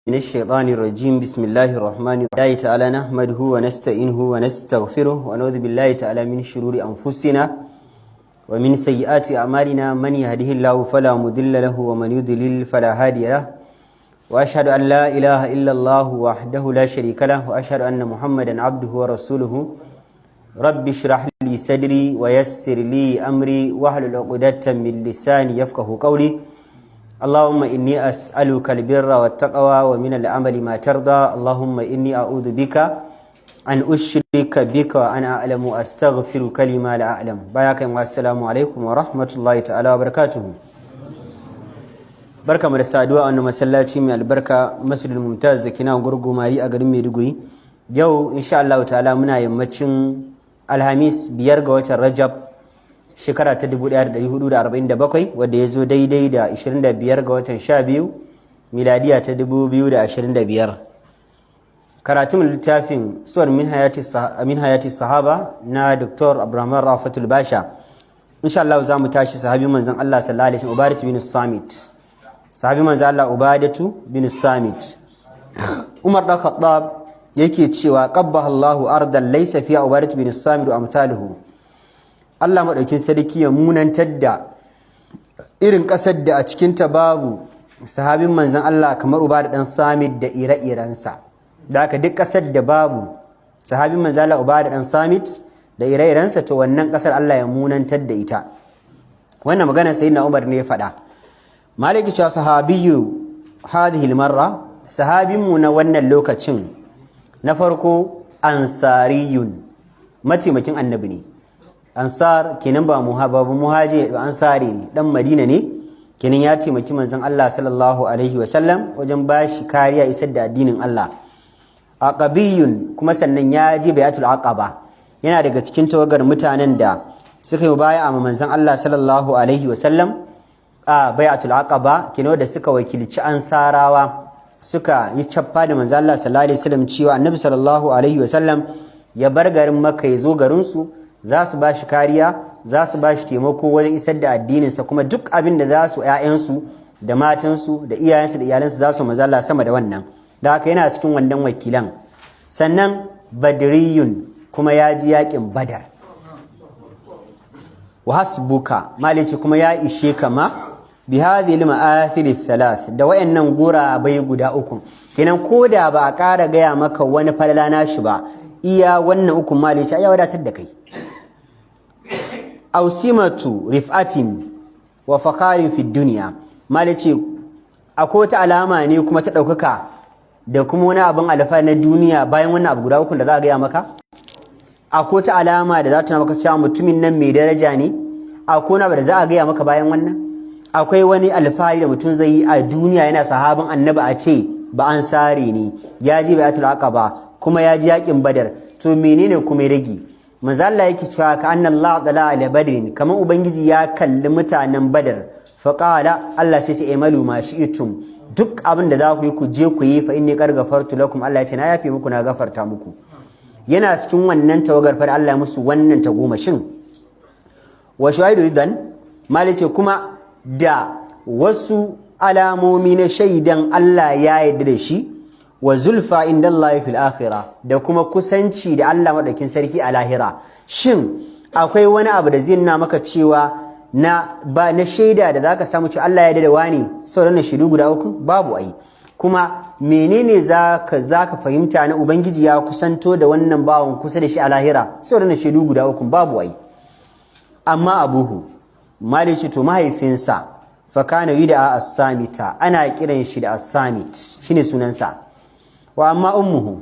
من الشيطان الرجيم بسم الله الرحمن الرحيم تعالى نحمده ونستعينه ونستغفره ونعوذ بالله تعالى من شرور أنفسنا ومن سيئات أعمالنا من يهده الله فلا مضل له ومن يضلل فلا هادي له وأشهد أن لا إله إلا الله وحده لا شريك له وأشهد أن محمدا عبده ورسوله رب اشرح لي صدري ويسر لي أمري واحلل عقدة من لساني يفقهوا قولي اللهم إني أسألك البر والتقوى ومن العمل ما ترضى اللهم إني أعوذ بك أن أشرك بك وأنا أعلم وأستغفرك لما لا أعلم باياك والسلام عليكم ورحمة الله تعالى وبركاته barka mu da saduwa a wannan masallaci mai albarka Masjidul Mumtaz da kina gurgumari a garin Maiduguri yau insha Allah ta'ala muna yammacin Alhamis 5 ga watan Rajab shekara ta 1447 wadda ya zo daidai da 25 ga watan 12 miladiya ta 2025 karatun littafin suwar min hayati sahaba na Dr. Abdurrahman Rafatul Basha insha Allah za mu tashi sahabi manzon Allah sallallahu alaihi wasallam Ubadatu bin Samit sahabi manzon Allah Ubadatu bin Samit Umar da Khattab yake cewa qabbaha Allahu ardan laysa fiha Ubadatu bin Samit wa amsaluhu Allah maɗaukin sarki ya munantar da irin ƙasar da a cikinta babu sahabin manzan Allah kamar Ubada ɗan Samit da ire-irensa da aka duk ƙasar da babu sahabin manzan Allah Ubada ɗan Samit da ire-irensa to wannan ƙasar Allah ya munantar da ita wannan magana sayyidina Umar ne ya faɗa maliki cewa sahabiyyu hadhihi marra sahabinmu na wannan lokacin na farko ansariyun mataimakin annabi ne ansar kenan ba muhajir ba ansari ne dan madina ne kenan ya taimaki manzon Allah sallallahu alaihi wasallam wajen bashi kariya isar da addinin Allah aqabiyun kuma sannan ya je bayatul aqaba yana daga cikin tawagar mutanen da suka yi bai'a ma manzon Allah sallallahu alaihi wasallam a bayatul aqaba kenan da suka wakilci ansarawa suka yi cappa da manzon Allah sallallahu alaihi wasallam cewa annabi sallallahu alaihi wasallam ya bar garin Makka ya zo garin su za su ba shi kariya za su ba shi taimako wajen isar da addininsa kuma duk abin da za su ‘ya'yansu da matansu da iyayensu da iyalansu za su mazala sama da wannan da haka yana cikin wannan wakilan sannan badriyun kuma ya ji yakin badar wa hasbuka malice kuma ya ishe kama bi hadhihi al-ma'athir thalath da wayannan gurabai guda uku kenan koda ba a ƙara gaya maka wani falala nashi ba iya wannan uku malice ya wadatar da kai ausimatu rif'atin wa fakarin fi duniya malice akwai wata alama ne kuma ta ɗaukaka da kuma wani abin alfa na duniya bayan wannan abu guda uku da za a gaya maka akwai wata alama da za ta maka cewa mutumin nan mai daraja ne akwai wani abu da za a gaya maka bayan wannan akwai wani alfahari da mutum zai yi a duniya yana sahabin annabi a ce ba an sare ne ya ji bayatul aqaba kuma ya ji yakin badar to menene kuma ya rage manzo Allah yake cewa ka anna Allah tala ala badrin kaman ubangiji ya kalli mutanen badar fa qala Allah sai ce imalu ma shi'tum duk abin da za ku yi ku je ku yi fa inni qad ghafartu lakum Allah ya ce na yafe muku na gafarta muku yana cikin wannan tawagar fa Allah ya musu wannan tagomashin wa shaidu idan malice kuma da wasu alamomi na shaidan Allah ya yarda da shi wa zulfa inda Allah fil akhirah da kuma kusanci da Allah madaukin sarki a lahira shin akwai wani abu da zai nuna maka cewa na shaida da zaka samu cewa Allah ya yarda da wani sauran shaidu guda uku babu ai kuma menene zaka fahimta na ubangiji ya kusanto da wannan bawon kusa da shi a lahira sauran shaidu guda uku babu ai amma abuhu malici to mahaifinsa fa kana yida as-samita ana kiran shi da as-samit shine sunansa wa amma ummuhu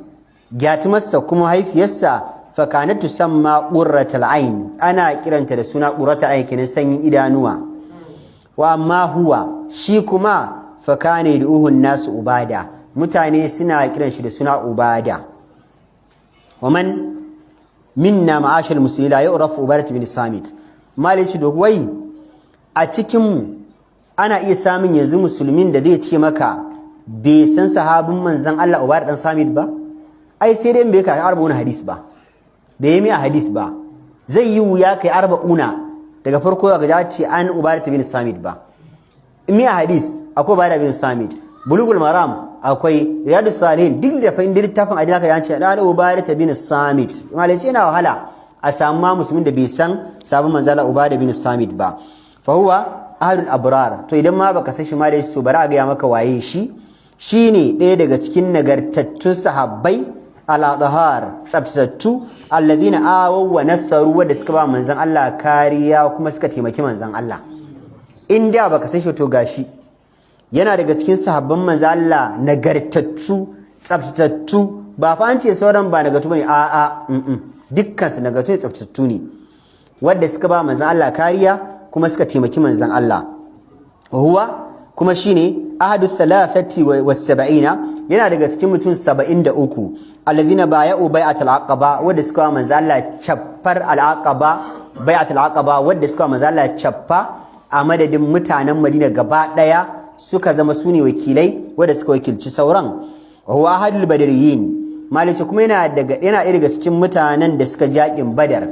gyatumarsa kuma haifiyarsa fa kanat tusamma qurratul ayn ana kiranta da suna qurratul ayn kenan sanyin idanuwa wa amma huwa shi kuma fa kana yad'uhu nasu ubada mutane suna kiran shi da suna ubada wa man minna ma'ashal muslimin la yu'rafu ubadat bin samit malici dogwai a cikin mu ana iya samun yanzu musulmin da zai ce maka bai san sahabin manzan Allah Ubada dan Samit ba ai sai dai bai kai 40 hadis ba da yemi a hadis ba zai yi wuya kai 40 daga farko ga ja ce an Ubada bin Samit ba mi a hadis akwai Ubada bin Samit bulugul maram akwai riyadus salihin duk da fa'in littafin adina ka yanci da Ubadah bin Samit malai ce yana wahala a samu ma musulmin da bai san sabon manzala Ubadah bin Samit ba fa huwa ahadul abrar to idan ma baka san shi ma da to bari a ga maka waye shi shine ɗaya daga cikin nagartattun sahabbai al-adhar tsabtattu alladhina awaw wa nasaru wanda suka ba manzon Allah kariya kuma suka taimaki manzon Allah in da baka san shi to gashi yana daga cikin sahabban manzon Allah nagartattu tsabtattu ba fa an ce sauran ba nagartu bane a dukkan su nagartu ne tsabtattu ne wanda suka ba manzon Allah kariya kuma suka taimaki manzon Allah huwa kuma shine ahadu thalathati was-sab'ina yana daga cikin mutum 73 alladhina bay'u bai'atul aqaba wanda suka manzo Allah chaffar al-aqaba bai'atul aqaba wanda suka manzo Allah chaffa a madadin mutanen Madina gaba daya suka zama sune wakilai wanda suka wakilci sauran wa huwa ahadul badriyin malice kuma yana daga cikin mutanen da suka jakin badar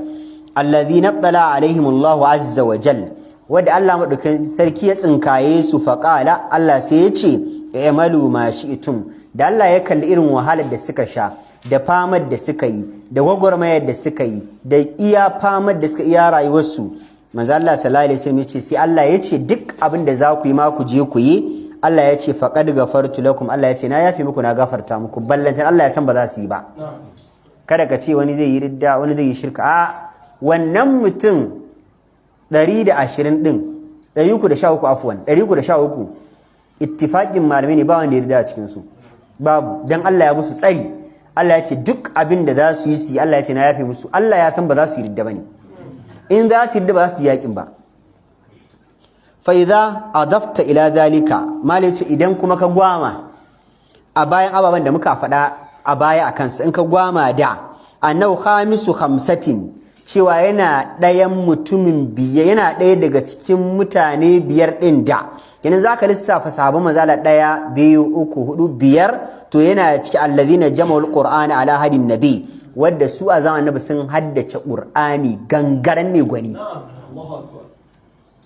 alladhina tala alaihimullahu azza wa jalla wadda Allah maɗaukin sarki ya tsinkaye su faƙala Allah sai ya ce ya malu ma shi'tum da Allah ya kalli irin wahalar da suka sha da famar da suka yi da gwagwarmayar da suka yi da iya famar da suka iya rayuwarsu manzo Allah sallallahu alaihi wasallam ya ce sai Allah ya ce duk abin da za ku yi ma ku je ku yi Allah ya ce faqad ghafartu lakum Allah ya ce na yafi muku na gafarta muku ballantan Allah ya san ba za su yi ba kada ka ce wani zai yi ridda wani zai yi shirka a wannan mutum 120 din 313 afwan 313 ittifaqin malamai ne ba wanda ya rida a cikin su babu dan Allah ya musu tsari Allah ya ce duk abin da za su yi su Allah ya ce na yafe musu Allah ya san ba za su yi ridda bane in za su yi ridda ba za su yi yakin ba fa idza adafta ila dhalika malai ce idan kuma ka gwama a bayan ababan da muka faɗa a baya akan sa in ka gwama da annau khamisu khamsatin cewa yana ɗayan mutumin biyar yana ɗaya daga cikin mutane biyar ɗin da kenan za ka lissafa sahabban manzala 1 2 3 4 5 to yana ciki allazina jama'ul qur'ana ala hadin nabi wadda su a zaman annabi sun haddace qur'ani gangaren ne gwani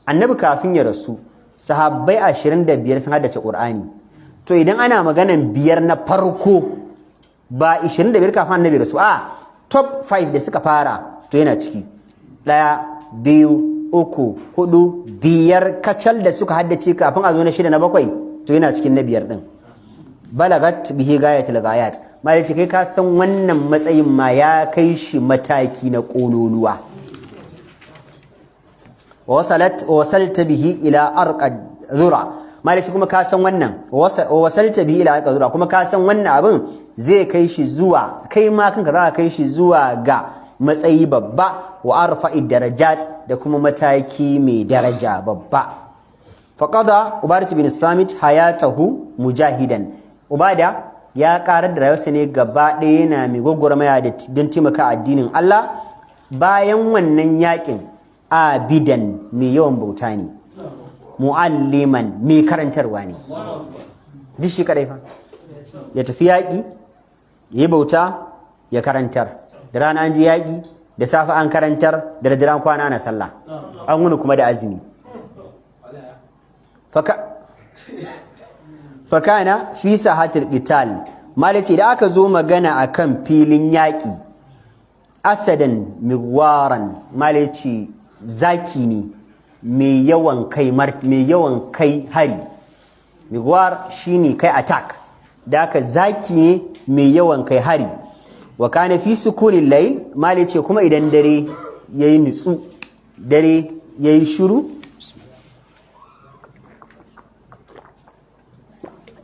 annabi kafin ya rasu sahabbai 25 sun haddace qur'ani to idan ana maganan biyar na farko ba 25 kafin annabi rasu top 5 da suka fara to yana ciki 1 2 3 4 5 kacal da suka haddace kafin a zo na 6 na 7 to yana cikin na 5 din balagat bihi gayatul gayat mai ce kai ka san wannan matsayin ma ya kai shi mataki na kololuwa wasalta bihi ila arqad zura mai ce kuma ka san wannan wasalta bihi ila arqad zura kuma ka san wannan abin zai kai shi zuwa kai ma kanka za ka kai shi zuwa ga matsayi babba wa arfa'i darajat da kuma mataki mai daraja babba faqada ubadah bin samit hayatahu mujahidan ubada ya karar da rayuwarsa ne gaba ɗaya yana mai gwagwarmaya da don taimaka addinin Allah bayan wannan yakin abidan mai yawan bauta ne mu'alliman mai karantarwa ne duk shi kadai fa ya tafi yaƙi ya bauta ya karantar da rana an ji yaƙi da safe an karantar da daddare kwana na sallah an wuni kuma da azumi fakana fi sahatil qital malaci da aka zo magana akan filin yaƙi asadan migwaran malaci zaki ne mai yawan kai hari migwar shine kai attack da aka zaki ne mai yawan kai hari wa kana fi sukunin layl malaci kuma idan dare yayi nutsu dare yayi shiru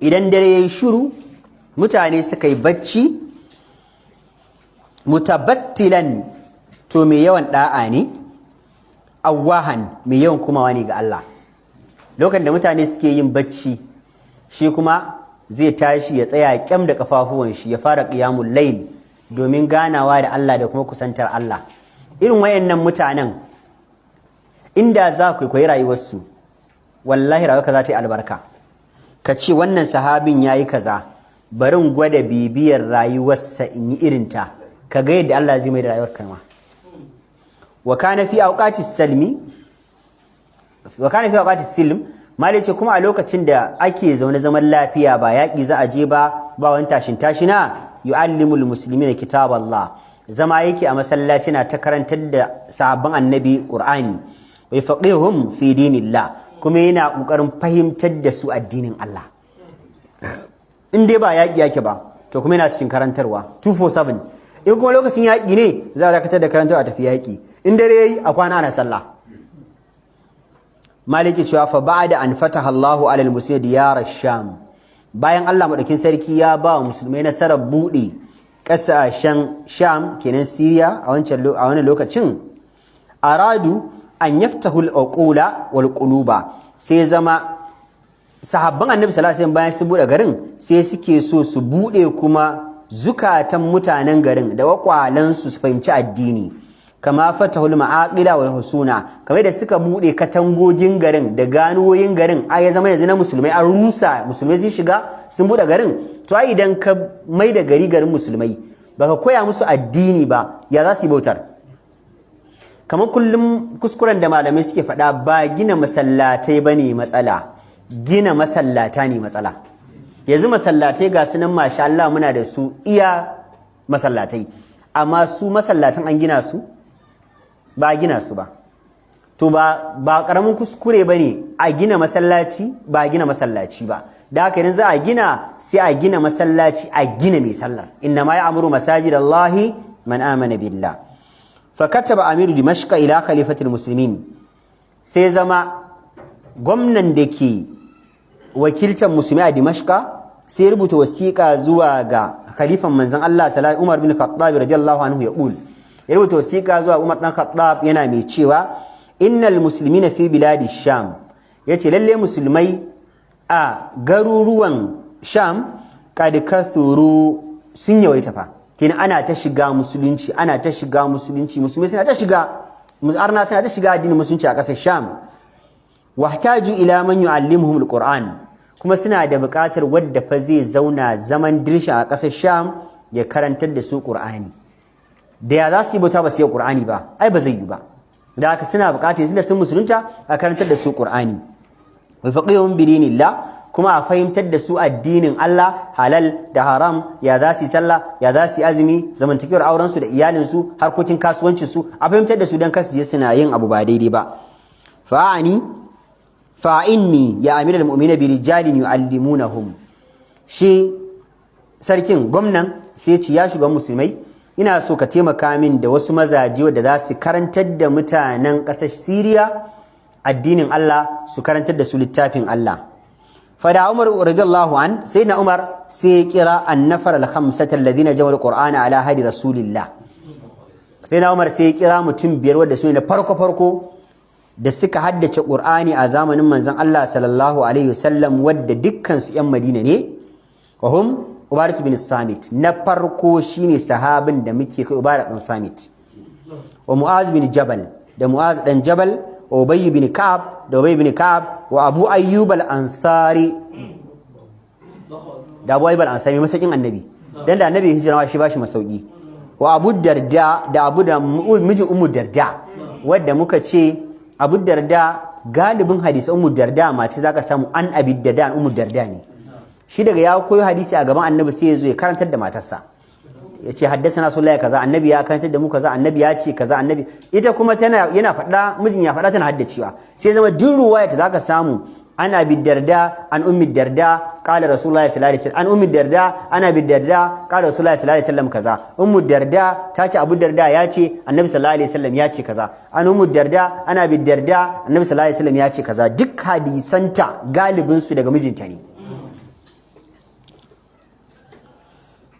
idan dare yayi shiru mutane suka yi bacci mutabattilan to mai yawan da'a ne awahan mai yawan kumawa ne ga Allah lokacin da mutane suke yin bacci shi kuma zai tashi ya tsaya kyam da kafafuwan shi ya fara qiyamul layl domin ganawa da Allah da kuma kusantar Allah irin wayannan mutanen inda za ku koyi rayuwarsu wallahi rayuwarka za ta yi albarka ka ce wannan sahabin yayi kaza barin gwada bibiyar rayuwarsa in yi irinta ka ga yadda Allah zai mai da rayuwar kama wa kana fi awqatis silm malai ce kuma a lokacin da ake zaune zaman lafiya ba yaƙi za a je ba wani tashin tashina yu'allimul muslimina kitaballah zama yake a masallaci na ta karantar da sahabban annabi qur'ani wa yafaqihum fi dinillah kuma yana kokarin fahimtar da su addinin Allah in dai ba yaƙi yake ba to kuma yana cikin karantarwa 247 in kuma lokacin yaƙi ne za a dakatar da karantarwa tafi yaƙi in dare yayi a kwana ana sallah maliki cewa fa ba'da an fataha Allahu alal muslimin diyar sham bayan Allah madaukin sarki ya ba wa musulmai nasarar bude kasashen sham kenan Syria a wannan lokacin aradu an yaftahu al-uqula wal quluba sai zama sahabban annabi sallallahu alaihi wasallam bayan su bude garin sai suke so su bude kuma zukatan mutanen garin da wakwalan su fahimci addini kama fatahul ma'aqila wal husuna kamar da suka bude katangogin garin da ganuwoyin garin ai ya zama yanzu na musulmai an rusa musulmai sun shiga sun bude garin to ai idan ka mai da garin musulmai baka koya musu addini ba ya za su yi bautar kamar kullum kuskuren da malamai suke faɗa ba gina masallatai bane matsala gina masallata ne matsala yanzu masallatai ga sunan masha Allah muna da su iya masallatai amma su masallatan an gina su ba a gina su ba to ba karamin kuskure bane a gina masallaci ba a gina masallaci ba da haka idan za a gina sai a gina masallaci a gina mai sallar inna ma ya'muru masajidallahi man amana billah fa kataba amiru dimashq ila khalifatil muslimin sai zama gwamnan da ke wakiltar musulmi a dimashqa sai rubuta wasiƙa zuwa ga khalifan manzon Allah sallallahu Umar bin Khattab radiyallahu anhu ya rubuta wasiƙa zuwa Umar dan Khattab yana mai cewa innal muslimina fi biladi sham yace lalle musulmai a garuruwan sham kad kathuru sun yawaita fa kin ana ta shiga musulunci musulmai suna ta shiga arna suna ta shiga addinin musulunci a ƙasar sham wahtaju ila man yu'allimuhum alquran kuma suna da buƙatar wadda fa zai zauna zaman dirsha a ƙasar sham ya karantar da su qur'ani da ya za su yi bauta ba su yi qur'ani ba ai ba zai yi ba da haka suna buƙatar yanzu da sun musulunta a karantar da su qur'ani wa faqihum bi dinillah kuma a fahimtar da su addinin Allah halal da haram ya za su yi sallah ya za su yi azumi zamantakewar auren su da iyalin su harkokin kasuwancin su a fahimtar da su dan kasu je suna yin abu ba daidai ba fa'inni ya amiral mu'mina bi rijalin yu'allimunahum shi sarkin gwamnan sai ce ya shugaban musulmai ina so ka taimaka min da wasu mazaje wanda za su karantar da mutanen ƙasar Syria addinin Allah su karantar da su littafin Allah fada Umar radiyallahu an sayyidina Umar sai kira an-nafar al-khamsata alladhina jama'a al-Qur'ana ala hadi rasulillah sayyidina Umar sai kira mutum biyar wanda su ne na farko da suka haddace Qur'ani a zamanin manzon Allah sallallahu alaihi wasallam wadda dukkan su ƴan Madina ne wa hum Ubadah bin Samit na farko shine sahabin da muke kai Ubadah bin Samit wa Mu'az bin Jabal da Mu'az dan Jabal wa Ubay bin Ka'ab da Ubay bin Ka'ab wa Abu Ayyub al-Ansari da Abu Ayyub al-Ansari masakin annabi dan da annabi hijira shi bashi masauki wa Abu Darda da Abu da mijin Ummu Darda wadda muka ce Abu Darda galibin hadisi Ummu Darda mace zaka samu an Abi Darda an Ummu Darda ne shi daga ya koyo hadisi a gaban annabi sai ya zo ya karantar da matarsa ya ce haddasa sullahi kaza annabi ya karantar da mu kaza annabi ya ce kaza annabi ita kuma yana faɗa mijin ya faɗa tana haddacewa sai zama duk ruwaya ta zaka samu an Abi Darda an Ummi Darda qala rasulullahi sallallahu alaihi wasallam an Ummi Darda an Abi Darda qala rasulullahi sallallahu alaihi wasallam kaza Ummu Darda ta ce Abu Darda ya ce annabi sallallahu alaihi wasallam ya ce kaza an Ummu Darda an Abi Darda annabi sallallahu alaihi wasallam ya ce kaza duk hadisanta galibin su daga mijinta ne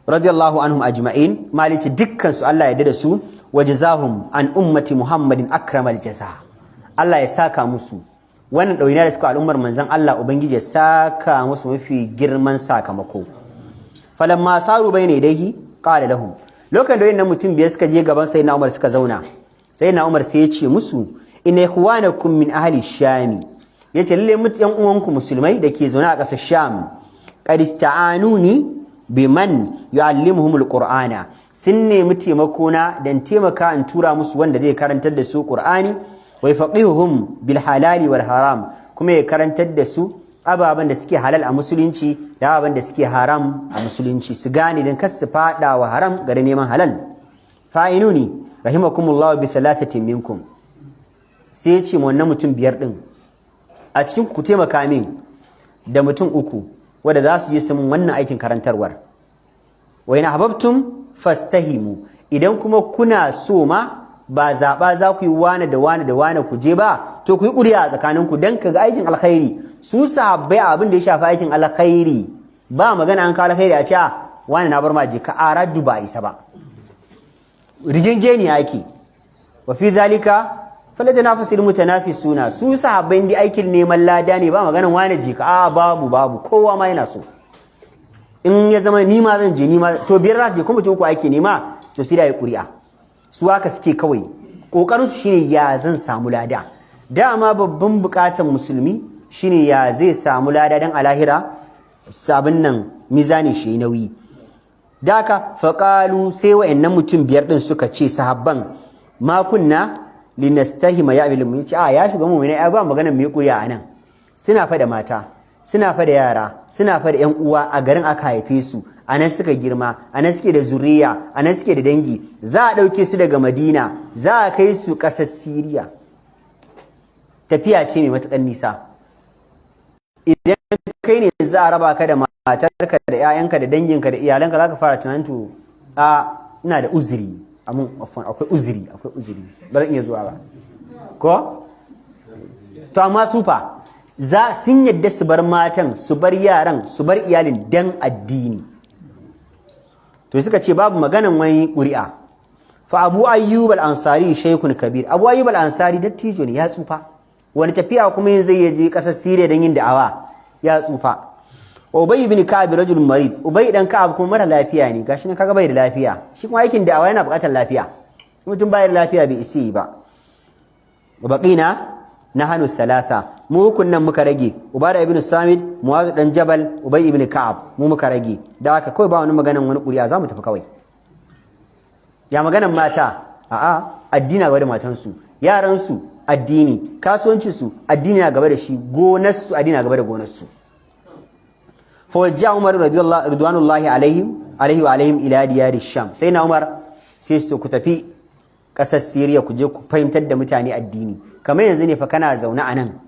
radiyallahu anhum ajma'in malici dukkan su Allah ya yarda da su wajazahum an ummati Muhammadin akramal jaza Allah ya saka musu wannan ɗawainiya da suka al'ummar manzon Allah ubangiji ya saka musu mafi girman sakamako falamma saru bayna yadayhi qala lahum lokacin da wayannan mutum biyar suka je gaban sayyidina Umar suka zauna sayyidina Umar sai ya ce musu inna ikhwanakum min ahli shami yace lalle yan uwanku musulmai da ke zaune a ƙasar Sham qad ista'anuni biman yu'allimuhumul qur'ana sun nemi taimako na dan taimaka in tura musu wanda zai karantar da su qur'ani wa yafaqihuhum bil halali wal haram kuma ya karantar da su ababen da suke halal a musulunci da ababen da suke haram a musulunci su gane don kas su fada wa haram garin neman halal. Fa'inuni rahimakumullahu bi thalathatin minkum, sai ya ce wannan mutum 5 din a cikin ku taimaka min da mutum 3 wanda za su je su mun wannan aikin karantarwar. Wa in ahbabtum fastahimu, idan kuma kuna so ma ba zaɓa za ku yi wane da wane da wane ku je ba, to ku yi ƙuri'a a tsakaninku don ka ga aikin alkhairi. Su sahabbai abin da ya shafi aikin alkhairi ba magana an kawo alkhairi a ce wane na bar ma je ka aradu ba isa ba, rigingeni ake. wa fi zalika falyatanafasil mutanafisuna, su sahabbai da aikin neman lada ne ba magana wane je ka babu kowa ma yana so. In ya zama ni ma zan je ni ma to 5 za su je kuma 3 ake nema, to sai da yi ƙuri'a. Su haka suke kawai kokarin su shine ya zan samu lada. Dama babban bukatan musulmi shine ya zai samu lada dan alahira sabin nan mizani shi nauyi. Daka faqalu, sai wayannan mutum 5 din suka ce sahabban, ma kunna linastahima ya bil mu'minin, ya shiga mu'mini ai ba magana mai ƙuri'a anan. Suna fa da mata, suna fa da yara, suna fa da ƴan uwa a garin aka haife su, anan suka girma, anan suke da zuriya, anan suke da dangi. Za a ɗauke su daga Madina, za a kai su ƙasar Siriya. Tafiya ce mai matuƙar nisa. Idan kai ne za a raba ka da matarka da 'ya'yanka da danginka da iyalanka, za ka fara tunanin to ina da uzuri, akwai uzuri, ba zan iya zuwa ba. Ko? To amma su fa sun yadda su bar matan, su bar yaran, su bar iyalin dan addini. To suka ce babu maganan wani ƙuri'a. Fa Abu Ayyub al-Ansari shaykhun kabir, Abu Ayyub al-Ansari dattijo ne, ya tsufa. Wani tafiya kuma yin zai je ƙasar Siriya don yin da'awa, ya tsufa. Ubay ibn Ka'ab rajulun marid, Ubay dan Ka'ab kuma mara lafiya ne, gashi ne kaga bai da lafiya. Shi kuma aikin da'awa yana buƙatar lafiya. Mutum bai da lafiya bai isi ba. Baqina nahnu thalatha, mu kunnan muka rage, Ubada ibn Samit, Muaz dan Jabal, Ubay ibn Ka'ab, mu muka rage. Da haka kawai ba wani maganan wani ƙuri'a, za mu tafi kawai. Ya maganan mata? Addini gaba da matansu, yaransu addini, kasuwancinsu addini na gaba da shi, gonarsu addini na gaba da gonarsu. Fa wajja Umar radiyallahu alaihi wa alaihim ila diyar Sham. Sai na Umar sai su ku tafi ƙasar Siriya ku je ku fahimtar da mutane addini. Kamar yanzu ne fa kana zaune a nan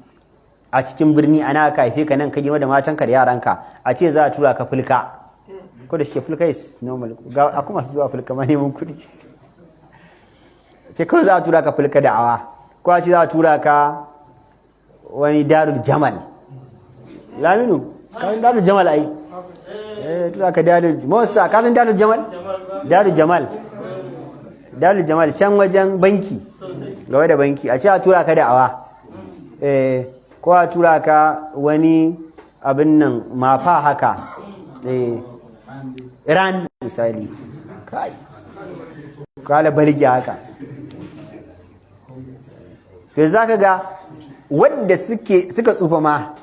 a cikin birni, ana ka haife ka nan, ka girma da matanka da yaranka, a ce za a tura ka fulka. Ko da shi fulka is normal, ga akwai masu zuwa fulka ma neman kuɗi. Ce kawai za a tura ka fulka da awa, ko a ce za a tura ka wani darul jamal. Laminu, ka san darul jamal ai? Tura ka darul Musa, ka san darul jamal? Darul jamal. Darul jamal can wajen banki, gaba da banki, a ce a tura ka da awa. Ko a tura ka wani abin nan mafa haka. Iran misali, kai kala balgi haka. To za ka ga wadda suka tsufa ma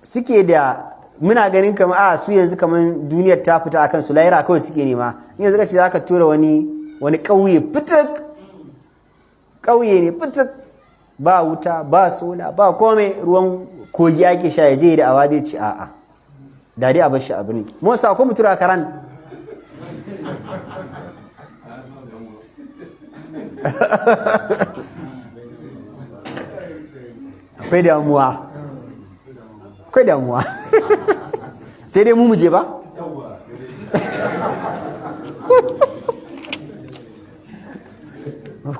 suke da, muna ganin kama su yanzu kaman duniyar ta fita akan su, laira kawai suke nema. In yanzu ka ce za ka tura wani ƙauye fitik, ƙauye ne fitik, ba wuta, ba sola, ba kome, ruwan kogi ake sha, ya je da awa zai ci a'a. Da dai a bar shi abu ne. Musa ko mutura karan. Akwai damuwa. Sai dai mu je ba?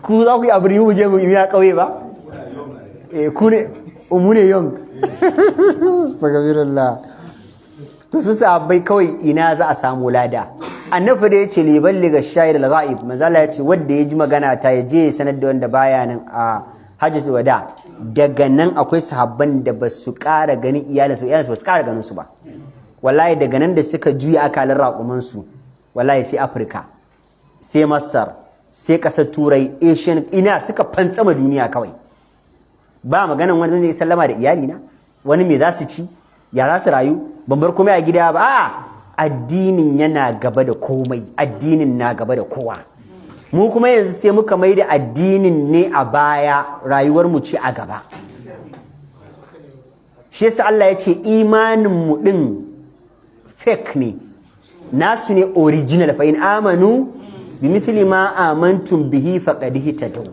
Ku za ku yi abu mu je mu yi a ƙauye ba? Ku ne, mu ne yon. Astagfirullah. To su sahabbai kawai ina za a samu lada. Annabi da yace li balliga shahid al-ghaib, manzala yace wanda ya ji magana ta ya je sanar da wanda baya nan a hajjatul wada. Daga nan akwai sahabban da ba su ƙara ganin iyalinsu ba su ƙara ganin su ba. Wallahi daga nan da suka juya akalan raƙuman su, wallahi sai Afirka, sai Masar, sai ƙasar Turai, Asian, ina suka fantsama duniya kawai. Ba maganan wani zai sallama da iyali na, wani me za su ci, ya za su rayu, ban bar komai a gida ba. Addinin yana gaba da komai, addinin na gaba da kowa. Mu kuma yanzu sai muka mai da addinin ne a baya, rayuwar mu ce a gaba. shi yasa Allah ya ce imanin mu din fake ne, nasu ne original. Fa in amanu bi mithli ma amantum bihi faqad ihtadaw.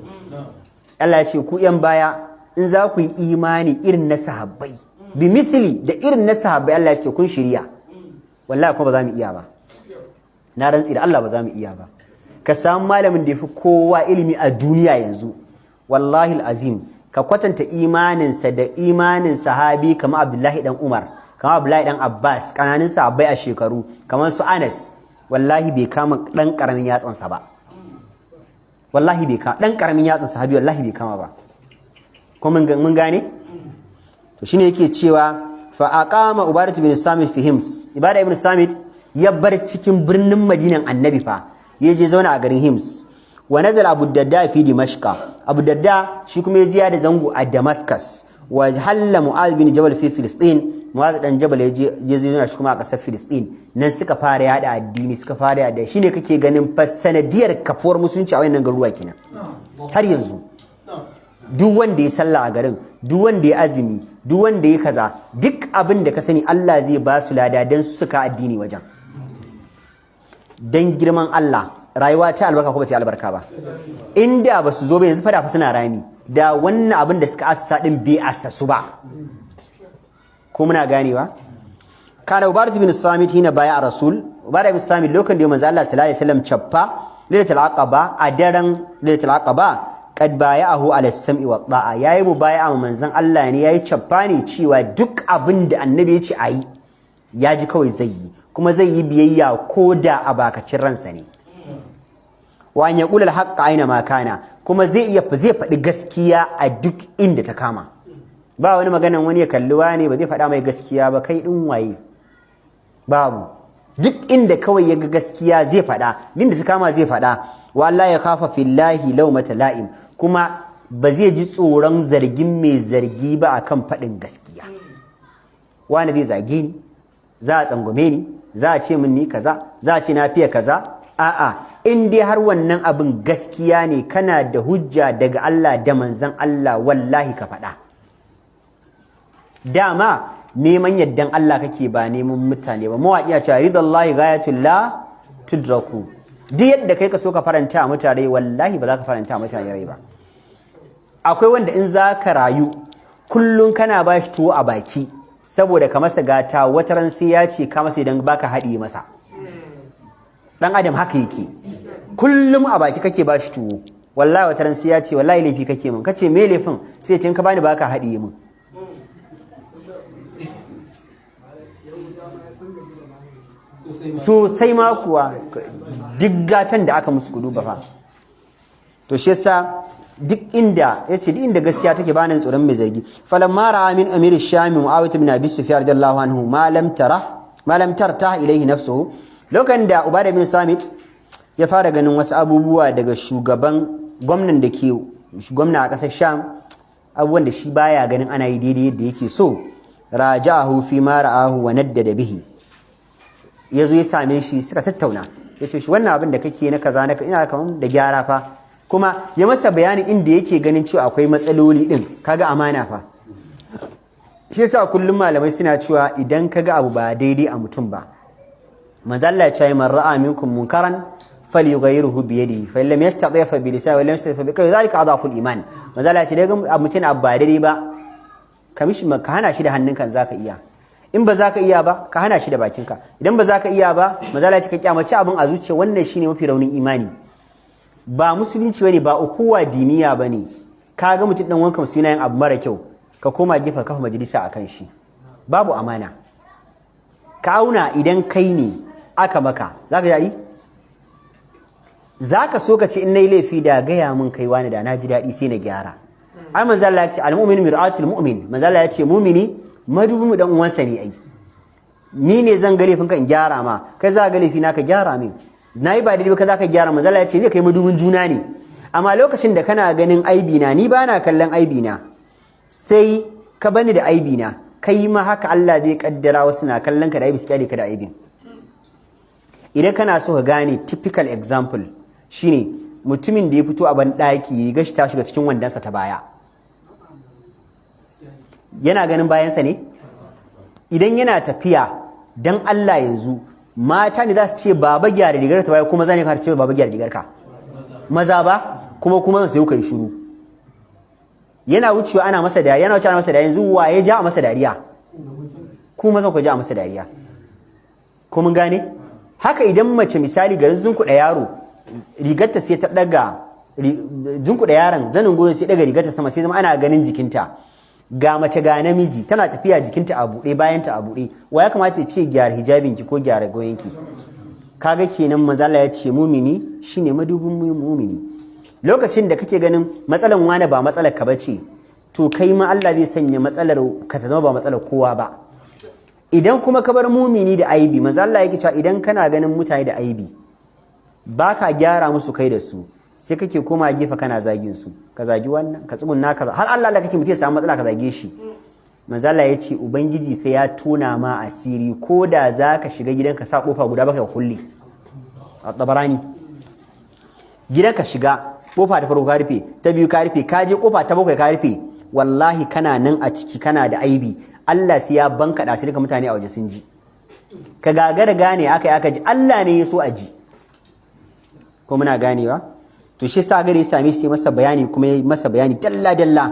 Allah ya ce ku yan baya in za ku yi imani irin na sahabbai, bi mithli da irin na sahabbai, Allah ya ce kun shirya. Wallahi kuma ba za mu iya ba, na rantsi da Allah ba za mu iya ba. Ka samu malamin da ya fi kowa ilimi a duniya yanzu, wallahi azim, ka kwatanta imaninsa da imanin sahabi kamar Abdullahi dan Umar, kamar Abdullahi dan Abbas, kananin sahabbai a shekaru, kamar su Anas, wallahi bai kama dan karamin yatsansa ba. Wallahi bai kama dan karamin yatsan sahabi, wallahi bai kama ba. Ko mun gane? To shine yake cewa fa aqama Ubadah bin Samit fi Hims. Ubadah ibn Samit ya bar cikin birnin Madinan Annabi fa, ya je zauna a garin Hims. Wa nazala Abu Darda fi Dimashqa. Abu Darda shi kuma ya je da zango a Damascus. Wa halla Mu'adh bin Jabal fi Filistin. Mu'adh dan Jabal ya zauna shi kuma a ƙasar Filistin. Nan suka fara yada addini, suka fara yada. Shine kake ganin fa sanadiyar kafuwar musulunci a wannan garuruwa kenan. Har yanzu duk wanda ya salla a garin, duk wanda ya azumi, duk wanda ya kaza, duk abin da ka sani Allah zai ba su lada dan su suka addini wajen. Dan girman Allah, rayuwa ta albarka ko ba ta albarka ba? Inda ba su zo ba yanzu fada fa suna rami, da wannan abin da suka assasa din bai assasu ba. Ko muna ganewa? Kana Ubadah bin Samit hina baya a Rasul, Ubadah bin Samit lokacin da manzo Allah sallallahu alaihi wasallam chaffa lailatul aqaba, a daren lailatul aqaba, kad baya'ahu ala sam'i wa ta'a, yayi mubaya'a ma manzon Allah ne, yayi chaffa ne cewa duk abin da annabi ya ce ayi ya ji kawai zai yi, kuma zai yi biyayya ko da a bakacin ransa ne. Wa an yaqula al-haqqa aina ma kana, kuma zai faɗi gaskiya a duk inda ta kama. Ba wani maganan wani ya kalli wani ba zai faɗa mai gaskiya ba, kai din waye? Babu. Duk inda kawai ya ga gaskiya zai faɗa, inda ta kama zai faɗa. Wa Allah ya khafa fillahi lawmata la'im, kuma ba zai ji tsoron zargin mai zargi ba akan faɗin gaskiya. Wani zai zage ni, za a tsangume ni, za a ce min ni kaza, za a ce na fiye kaza. A'a, in dai har wannan abin gaskiya ne, kana da hujja daga Allah da manzon Allah, wallahi ka faɗa. Dama neman yaddan Allah kake ba neman mutane ba. Mawaƙi ya ce ridallahi ghayatul la tudraku. Duk yadda kai ka so ka faranta a mutane, wallahi ba za ka faranta a mutane rai ba. Akwai wanda in za ka rayu kullum kana ba shi tuwo a baki saboda ka masa gata, wata ran sai ya ce ka masa idan baka haɗi masa. Dan adam haka yake, kullum a baki kake ba shi tuwo, wallahi wata ran sai ya ce wallahi laifi kake min, kace me laifin? Sai ya ce in ka bani baka haɗi min. Sosai ma kuwa, duk gatan da aka musu kudu ba fa. To shi yasa duk inda gaskiya take bani tsoron mai zargi. Falamma ra'a min amir ash-sham Muawiyah ibn Abi Sufyan radiyallahu anhu ma lam tarta ilayhi nafsuhu, lokacin da Ubadah bin Samit ya fara ganin wasu abubuwa daga gwamnan da ke gwamna a ƙasar Sham, abubuwan da shi baya ganin ana yi daidai yadda yake so, raja'ahu fi ma ra'ahu wa naddada bihi. Yazo ya same shi, suka tattauna, ya ce shi wannan abin da kake na kaza ina kaman da gyara fa, kuma ya masa bayanin inda yake ganin cewa akwai matsaloli din, kaga amana fa. Shi yasa kullum malamai suna cewa idan kaga abu ba daidai a mutum ba, manzo Allah ya ce man ra'a minkum munkaran falyughayyirhu bi yadihi fa illam yastati' fa bi lisanihi wa lam yastati' fa bi qalbihi, dhalika adhafu al-iman. Manzo Allah ya ce daga mutum abu ba daidai ba, ka hana shi da hannunka zaka iya. In ba za ka iya ba, ka hana shi da bakinka. Idan ba za ka iya ba, manzo Allah ya ce ka kyamaci abin a zuciya, wannan shine mafi raunin imani. Ba musulunci bane, ba ukuwa diniya bane. Ka ga mutum dan wanka musu yin abu mara kyau, ka koma gefe kafa majalisa akan shi. Babu amana. Ka auna idan kai ne aka maka, zaka ji zaka so ka ce in nayi laifi da gaya mun kai wani da na ji daɗi sai na gyara. Ai manzo Allah ya ce al-mu'minu mir'atul mu'min. Manzo Allah ya ce mu'mini madubin mu dan uwansa ne ai. Ni ne zan ga laifin ka in gyara ma, kai za ga laifi na ka gyara min. Nayi ba daidai ba ka za ka gyara. Manzo Allah ya ce ne kai madubin juna ne. Amma lokacin da kana ganin aibi na, ni bana kallon aibi na, sai ka bani da aibi na, kai ma haka Allah zai kaddara wasu na kallon ka da aibi, su kyale ka da aibin. Idan kana so ka gane typical example shine mutumin da ya fito a ban daki ya gashi ta shiga cikin wandansa ta baya. Yana ganin bayansa ne? idan yana tafiya dan Allah yanzu mata ne za su ce baba gyara rigar ta baya kuma zane ka ce baba gyara rigar ka maza ba kuma sai kai shiru yana wucewa ana masa dariya yanzu wa ya ja a masa dariya ku maza ku ja a masa dariya ko mun gane haka idan mace misali garin zunkuɗa yaro rigarta sai ta daga zunkuɗa yaron zanin goyon sai daga rigarta sama sai zama ana ganin jikinta ga mace ga namiji tana tafiya jikinta a buɗe bayanta a buɗe wa ya kamata ya ce gyara hijabinki ko gyara goyonki kaga kenan manzo Allah ya ce mumini shine madubin mumini lokacin da kake ganin matsalan wani ba matsalar ka bace to kai ma Allah zai sanya matsalar ka ta zama ba matsalar kowa ba idan kuma ka bar mumini da aibi manzo Allah yake cewa idan kana ganin mutane da aibi baka gyara musu kai da su sai kake koma gefe kana zagin su ka zagi wannan ka tsugunna kaza har Allah da kake mutai samu matsala ka zage shi manzo Allah ya ce ubangiji sai ya tona ma asiri ko da zaka shiga gidanka sa kofa guda baka kulle at-Tabarani gidanka shiga kofa ta farko ka rufe ta biyu ka rufe ka je kofa ta bakwai ka rufe wallahi kana nan a ciki kana da aibi Allah sai ya banka da sai mutane a waje sun ji ka gagara gane aka ji Allah ne ya so a ji ko muna ganewa to shi sa gare ya same shi masa bayani kuma ya masa bayani dalla dalla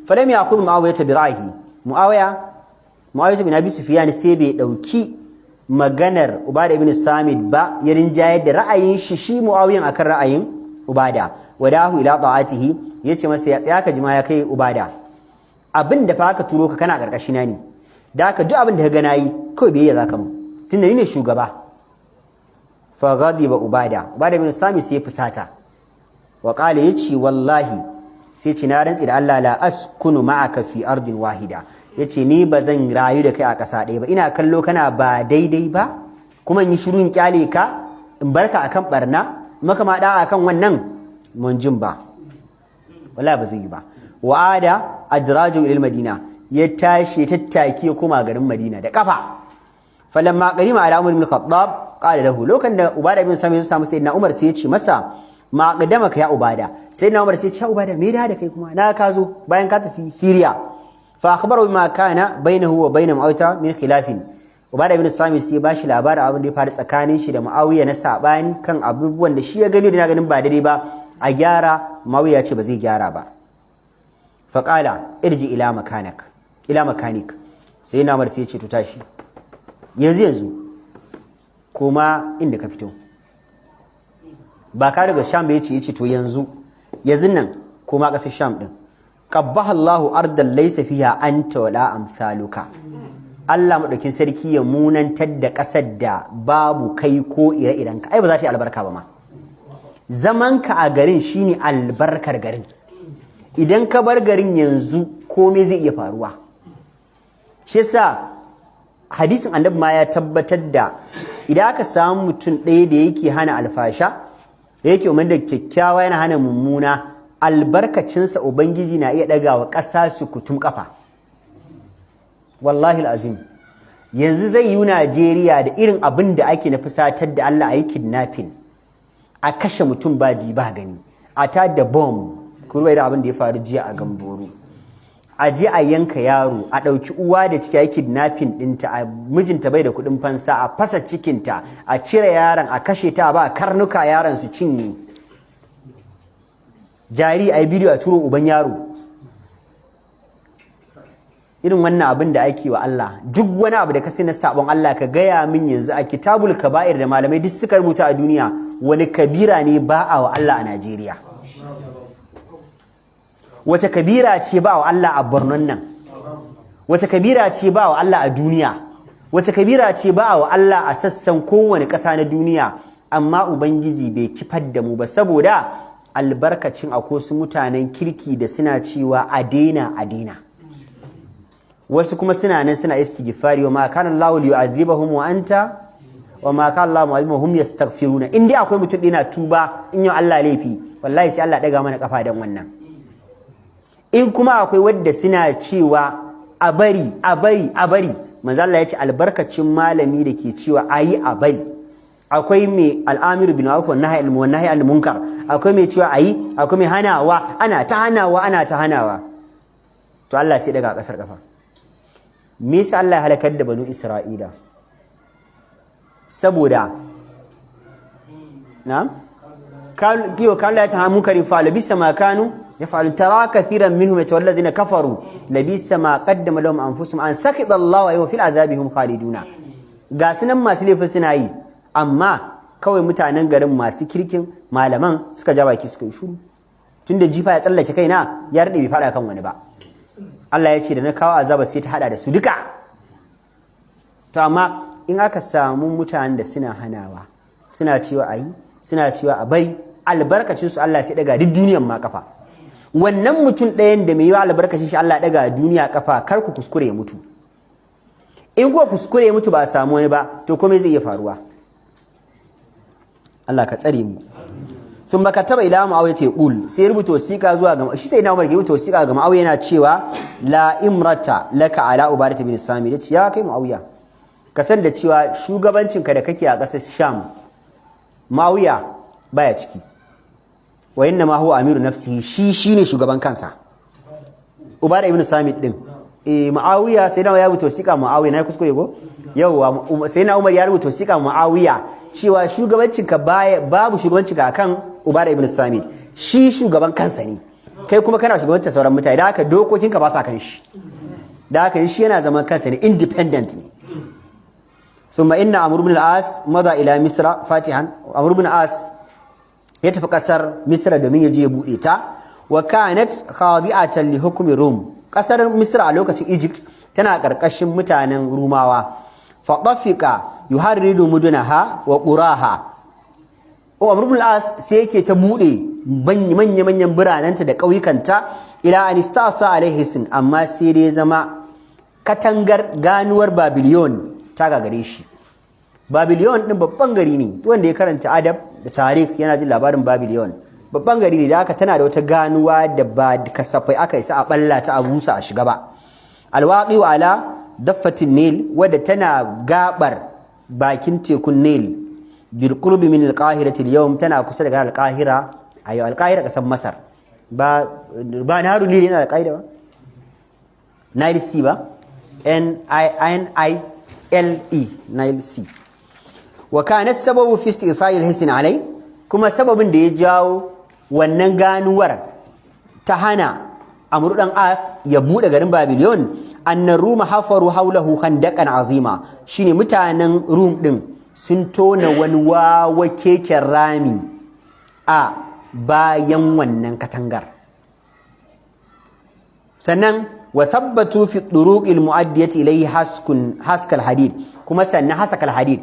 falam ya'khudh muawiya bi ra'yihi muawiya bin abi sufyan sai bai dauki maganar ubada ibn samit ba ya rinjayar da ra'ayin shi muawiyan akan ra'ayin ubada wadahu ila ta'atihi yace masa ya tsaya ka jima ya kai ubada abin da fa ka turo ka kana karkashi na ne da ka duk abin da ka ga nayi kawai bai zaka mu tunda ni ne shugaba fa ghadiba ubada ibn samit sai ya fusata wa qala yace wallahi sai ce na rantsi da Allah la askunu ma'aka fi ardin wahida yace ni bazan rayu da kai a ƙasa ɗaya ba ina kallo kana ba daidai ba kuma in yi shiru in kyale ka in barka akan barna maka ma da akan wannan mun jin ba wallahi ba zai yi ba wa'ada adraju ila madina ya tashi tattaki ya koma garin Madina da kafa falamma qarima ala umar ibn khattab qala lahu lokan da ubada ibn sami ya samu sayyidina umar sai ya ce masa ma qadamaka ya ubada sayyidina umar sai ya ce ubada me da kai kuma na ka zo bayan ka tafi Syria fa akhbaru bima kana bainahu wa bain mu'awiyah min khilafin ubada ibn sami sai ya bashi labarin abin da ya faru tsakanin shi da mu'awiya na sabani kan abubuwan da shi ya gani da na ganin ba daidai ba a gyara mu'awiya ce ba zai gyara ba fa qala irji ila makanik sai na umar sai ya ce to tashi yanzu koma inda ka fito ba ka daga sham bai ce to yanzu nan koma kasar sham din qabbaha Allahu ardan laysa fiha anta wala amsaluka Allah madaukin sarki ya munantar da kasar da babu kai ko ire-iren ka ai ba za ta yi albarka ba ma zaman ka a garin shine albarkar garin idan ka bar garin yanzu komai zai iya faruwa shi yasa hadisin annabi ma ya tabbatar da idan aka samu mutum ɗaya da yake hana alfasha yake umar da kyakkyawa yana hana mummuna albarkacinsa ubangiji na iya ɗagawa ƙasa su kutum ƙafa wallahi azim yanzu zai yi Najeriya da irin abin da ake na fusatar da Allah a yi kidnapping a kashe mutum ba ji ba gani a ta da bomb kuma da abin da ya faru jiya a Gamboro a je a yanka yaro a ɗauki uwa da ciki a yi kidnapping ɗinta a mijinta bai da kuɗin fansa a fasa cikinta a cire yaron a kashe ta ba karnuka yaron su cinye jari a yi bidiyo a turo uban yaro irin wannan abin da ake wa Allah duk wani abu da ka sai na sabon Allah ka gaya min yanzu a kitabul kaba'ir da malamai duk suka rubuta a duniya wani kabira ne ba a wa Allah a Najeriya wace kabira ce ba wa Allah a Borno nan wace kabira ce ba wa Allah a duniya wace kabira ce ba wa Allah a sassan kowane ƙasa na duniya amma ubangiji bai kifar da mu ba saboda albarkacin akwai su mutanen kirki da suna cewa a daina wasu kuma suna nan suna istighfari wa ma kana Allahu liyu'adhibahum wa anta wa ma kana Allahu mu'adhibahum yastaghfiruna in dai akwai mutum dina tuba in yau Allah laifi wallahi sai Allah daga mana kafa dan wannan in kuma akwai wadda suna cewa a bari manzo Allah ya ce albarkacin malami da ke cewa ayi a bari akwai mai al'amiru bin ma'ruf wa nahy anil munkar akwai mai cewa ayi akwai mai hanawa ana ta hanawa to Allah sai daga kasar kafa me yasa Allah ya halakar da banu Isra'ila saboda na'am kan la yatana munkarin fa labisa ma kanu yaf'alun tara kathiran minhum yatawalladhina kafaru labisa ma qaddama lahum anfusuhum an sakita Allah wa fil adhabihim khaliduna ga sunan masu laifin suna yi amma kawai mutanen garin masu kirkin malaman suka ja baki suka yi shuru tunda jifa ya tsallake kaina ya rade bai fada kan wani ba Allah ya ce da na kawo azaba sai ta hada da su duka to amma in aka samu mutanen da suna hanawa suna cewa ayi suna cewa a bari albarkacin su Allah sai daga duk duniyar ma kafa wannan mutum ɗayan da mai yiwa albarkacin shi Allah daga duniya kafa kar ku kuskure ya mutu in kuwa kuskure ya mutu ba a samu wani ba to komai zai iya faruwa Allah ka tsare mu sun baka taba ila Muawiya ta qul sai rubuta wasiqa zuwa ga shi sai na Umar rubuta wasiqa ga Muawiya yana cewa la imrata laka ala ubadah bin Sami yace ya kai Muawiya ka san da cewa shugabancin ka da kake a ƙasar Sham Muawiya baya ciki wa inna ma huwa amiru nafsihi shi shine shugaban kansa Ubadah ibn Sami din Muawiya sai na ya rubuta wasiqa Muawiya na kuskure go yawa sai na Umar ya rubuta wasiqa Muawiya cewa shugabancinka babu shugabancinka akan Ubadah ibn Samit shi shugaban kansa ne kai kuma kana shugabantar sauran mutane da haka dokokinka ba sa kan shi da haka shi yana zaman kansa ne independent ne thumma inna Amr ibn al-As mada ila Misra fatihan Amr ibn al-As ya tafi kasar Misra domin ya je ya bude ta wa kanat khadi'atan li hukmi Rum kasar Misra a lokacin Egypt tana karkashin mutanen Rumawa fa dafika yuharridu mudunaha wa quraha Umar ibn al-As sai yake ta bude manyan birananta da kauyukanta ila an istasa alaihi sin amma sai dai zama katangar ganuwar Babylon ta gagare shi Babylon din babban gari ne wanda ya karanta adab da tarikh yana jin labarin Babylon babban gari ne da aka tana da wata ganuwa da ba kasafai aka isa a balla ta abusa a shiga ba alwaqi wa ala daffatin Nil wadda tana gabar bakin tekun Nil bil qurbi min al-Qahira al-yawm tana kusa da al-Qahira ayo al-Qahira kasan Masar ba naru Nil yana al-Qahira ba Nile Sea ba Nile Nile Sea wa kana sababu fi istisai al-hisn alai kuma sababin da ya jawo wannan ganuwar ta hana Amr dan As ya bude garin Babylon annan Ruma hafaru haulahu khandaqan azima shine mutanen Rum din sun tona wani wawa keken rami a bayan wannan katangar sannan wa thabbatu fi turuqil muaddiyati ilayhi haskal hadid kuma sannan haskal hadid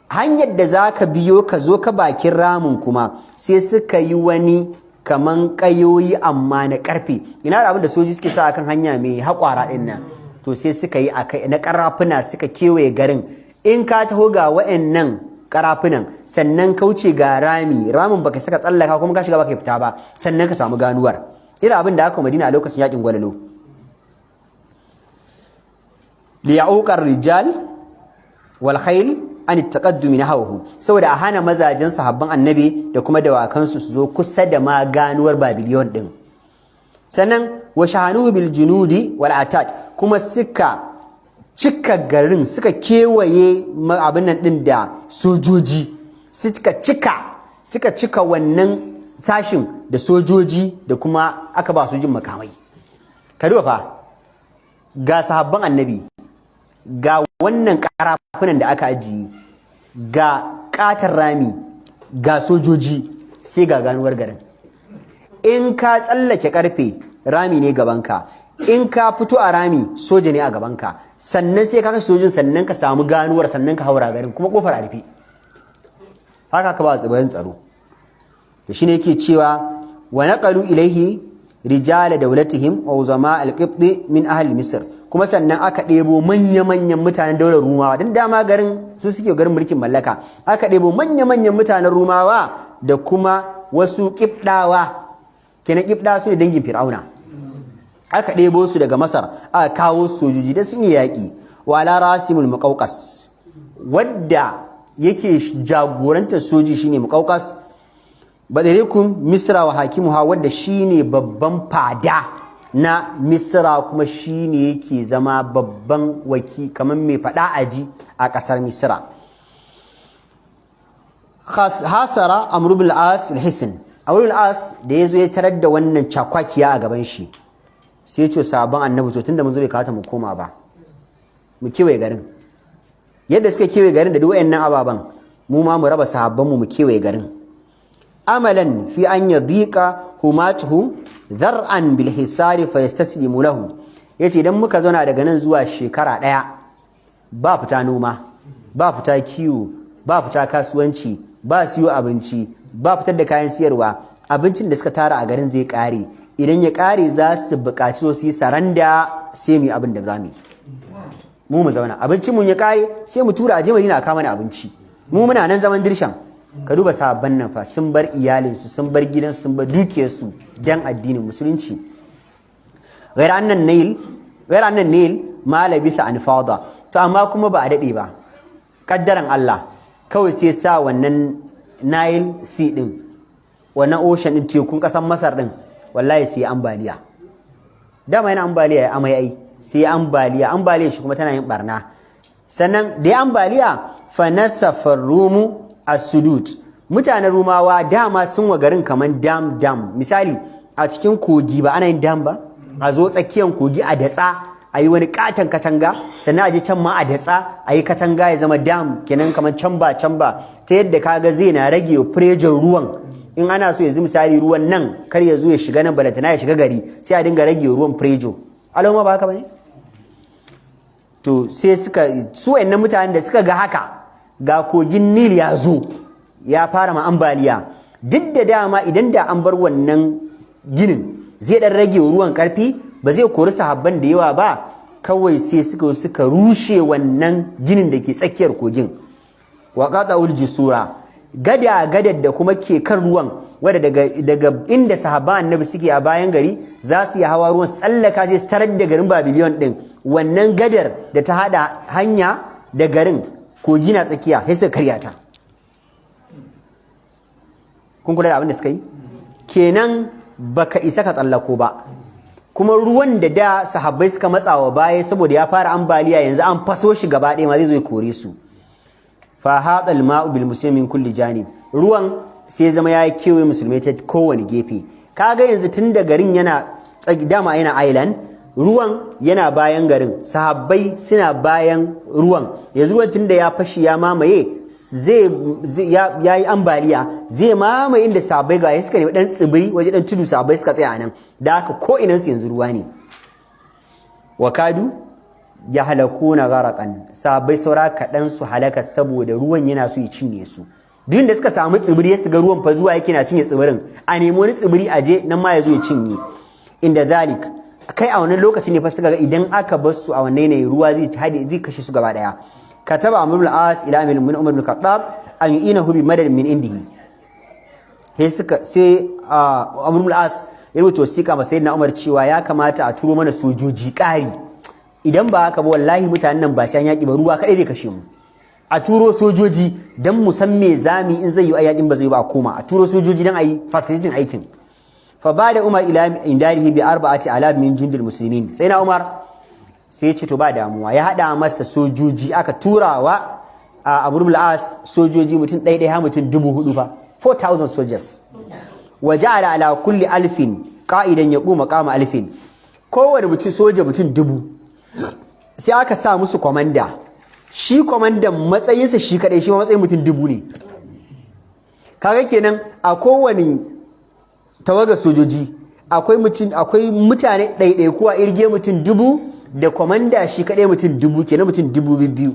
hanyar da zaka biyo ka zo ka bakin ramin kuma sai suka yi wani kaman kayoyi amma na karfe ina da abin da soji suke sa akan hanya mai haƙwara din nan to sai suka yi na karafuna suka kewaye garin in ka taho ga wa'annan karafunan sannan kauce ga ramin baka saka tsallaka kuma ka shiga baka fita ba sannan ka samu ganuwar irin abin da aka Madina a lokacin yakin gwalalo li ya'uqar rijal wal khayl an taqaddumi nahawhu saboda a hana mazajen sahabban annabi da kuma dawakansu su zo kusa da ma ganuwar Babylon din sannan wa shahanuhu bil junudi wal ataj kuma suka cika garin suka kewaye abin nan din da sojoji suka cika wannan sashin da sojoji da kuma aka ba su jin makamai ka duba fa ga sahabban annabi ga wannan karafunan da aka ajiye ga katar rami ga sojoji sai ga ganuwar garin in ka tsallake karfe rami ne gabanka in ka fito a rami soja ne a gabanka sannan sai ka kashe sojin sannan ka samu ganuwar sannan ka haura garin kuma kofar a rufe haka ka ba tsibirin tsaro to shine yake cewa wa naqalu ilaihi rijala dawlatihim wa uzama al-qibti min ahli misr kuma sannan aka ɗebo manya-manyan mutanen daular rumawa don dama garin su suke garin mulkin mallaka aka ɗebo manya-manyan mutanen rumawa da kuma wasu ƙibɗawa kenan ƙibɗawa su ne dangin fir'auna aka ɗebo su daga masar aka kawo sojoji da sun yi yaƙi wa ala rasimul muqawqas wadda yake jagorantar soji shine muqawqas badarikum misra wa hakimuha wadda shine babban fada na Misra kuma shine yake zama babban kamar mai faɗa aji a ƙasar Misra. Hasara Amr ibn al-As al-Hisn. Amr ibn al-As da yazo ya tarar da wannan cakwakiya a gaban shi sai ya ce sahabban Annabi to tunda mun zo bai kawata mu koma ba mu kewaye garin yadda suka kewaye garin da duk wayannan ababan mu ma mu raba sahabban mu kewaye garin amalan fi an yadhiqa humatuhu dhar'an bil hisari fa yastaslimu lahu yace idan muka zauna daga nan zuwa shekara daya ba fita noma ba fita kiwo ba fita kasuwanci ba siyo abinci ba fitar da kayan siyarwa abincin da suka tara a garin zai kare idan ya kare za su buƙaci su yi saranda sai mu yi abin da za mu yi mu zauna abincin mun ya kare sai mu tura aje Madina a kama mana abinci mu muna nan zaman dirshan ka duba sahabban nan fa sun bar iyalinsu sun bar gidansu sun bar dukiyarsu dan addinin musulunci ghayr annan nail ma labitha an fada to amma kuma ba a dade ba kaddaran Allah kawai sai sa wannan Nile Sea din wannan ocean din tekun kasar Masar din wallahi sai ambaliya dama yana ambaliya ya amai ai sai ambaliya shi kuma tana yin barna sannan da ya ambaliya fa nasafa rumu as-sudud mutanen rumawa dama sun wa garin kaman dam misali a cikin kogi ba ana yin dam ba a zo tsakiyar kogi a datsa a yi wani katon katanga sannan a je can ma a datsa a yi katanga ya zama dam kenan kaman can ba ta yadda kaga zai na rage pressure ruwan in ana so yanzu misali ruwan nan kar ya zo ya shiga nan balantana ya shiga gari sai a dinga rage ruwan pressure alama ba haka bane to sai su wayannan mutanen da suka ga haka ga kogin Nil ya zo ya fara ma ambaliya duk da dama idan da an bar wannan ginin zai dan rage ruwan karfi ba zai kori sahabban da yawa ba kawai sai suka rushe wannan ginin da ke tsakiyar kogin wa qata'ul jisura gadar da kuma ke kan ruwan wanda daga inda sahabban Annabi suke a bayan gari za su yi hawa ruwan tsallaka sai tarar da garin Babylon din wannan gadar da ta hada hanya da garin kogi na tsakiya sai suka karya ta kun kula da abin da suka yi kenan baka isa ka tsallako ba kuma ruwan da sahabbai suka matsawa baya saboda ya fara ambaliya yanzu an faso shi gaba ɗaya ma zai zo ya kore su fa hadal ma'u bil muslimin kulli janib ruwan sai zama ya kewaye musulmai ta kowane gefe kaga yanzu tun da garin yana dama yana island ruwan yana bayan garin sahabbai suna bayan ruwan yanzu ruwan tun da ya fashi ya mamaye ya yi ambaliya zai mamaye inda sahabbai ga suka nemi dan tsibiri waje dan tudu sahabbai suka tsaya nan da haka ko inan su yanzu ruwa ne wakadu ya halakuna gharaqan sahabbai saura kaɗan su halaka saboda ruwan yana so ya cinye su duk da suka samu tsibiri ya shiga ruwan fa zuwa yake na cinye tsibirin a nemi wani tsibiri aje nan ma ya zo ya cinye inda zalik kai a wannan lokaci ne fa suka ga idan aka bar su a wannan ne ruwa zai kashe su gaba daya kataba amrul as ila amir min umar bin khattab an yu'inahu bi madad min indihi sai amrul as ya rubuta wasiƙa ma sayyidina umar cewa ya kamata a turo mana sojoji ƙari idan ba haka ba wallahi mutanen nan ba sai an yaki ba ruwa kadai zai kashe mu a turo sojoji dan mu san me zami in zai yi yakin ba zai ba a koma a turo sojoji dan ayi facilitating aikin fa bada umar ila indarihi bi 4000 min jundul muslimin sai na umar sai ya ce to ba damuwa ya hada masa sojoji aka turawa a Amr as sojoji mutum ɗaya ha mutum 4000 fa 4000 soldiers wa ja'ala ala kulli alfin qa'idan yaquma qama alfin kowane mutum soja mutum 1000 sai aka sa musu komanda shi komandan matsayinsa shi kadai shi matsayin mutum 1000 ne kaga kenan a kowane tawaga sojoji akwai mutane ɗaiɗaiku a irge mutum 1000 da komanda shi kaɗai mutum 1000 kenan mutum 2000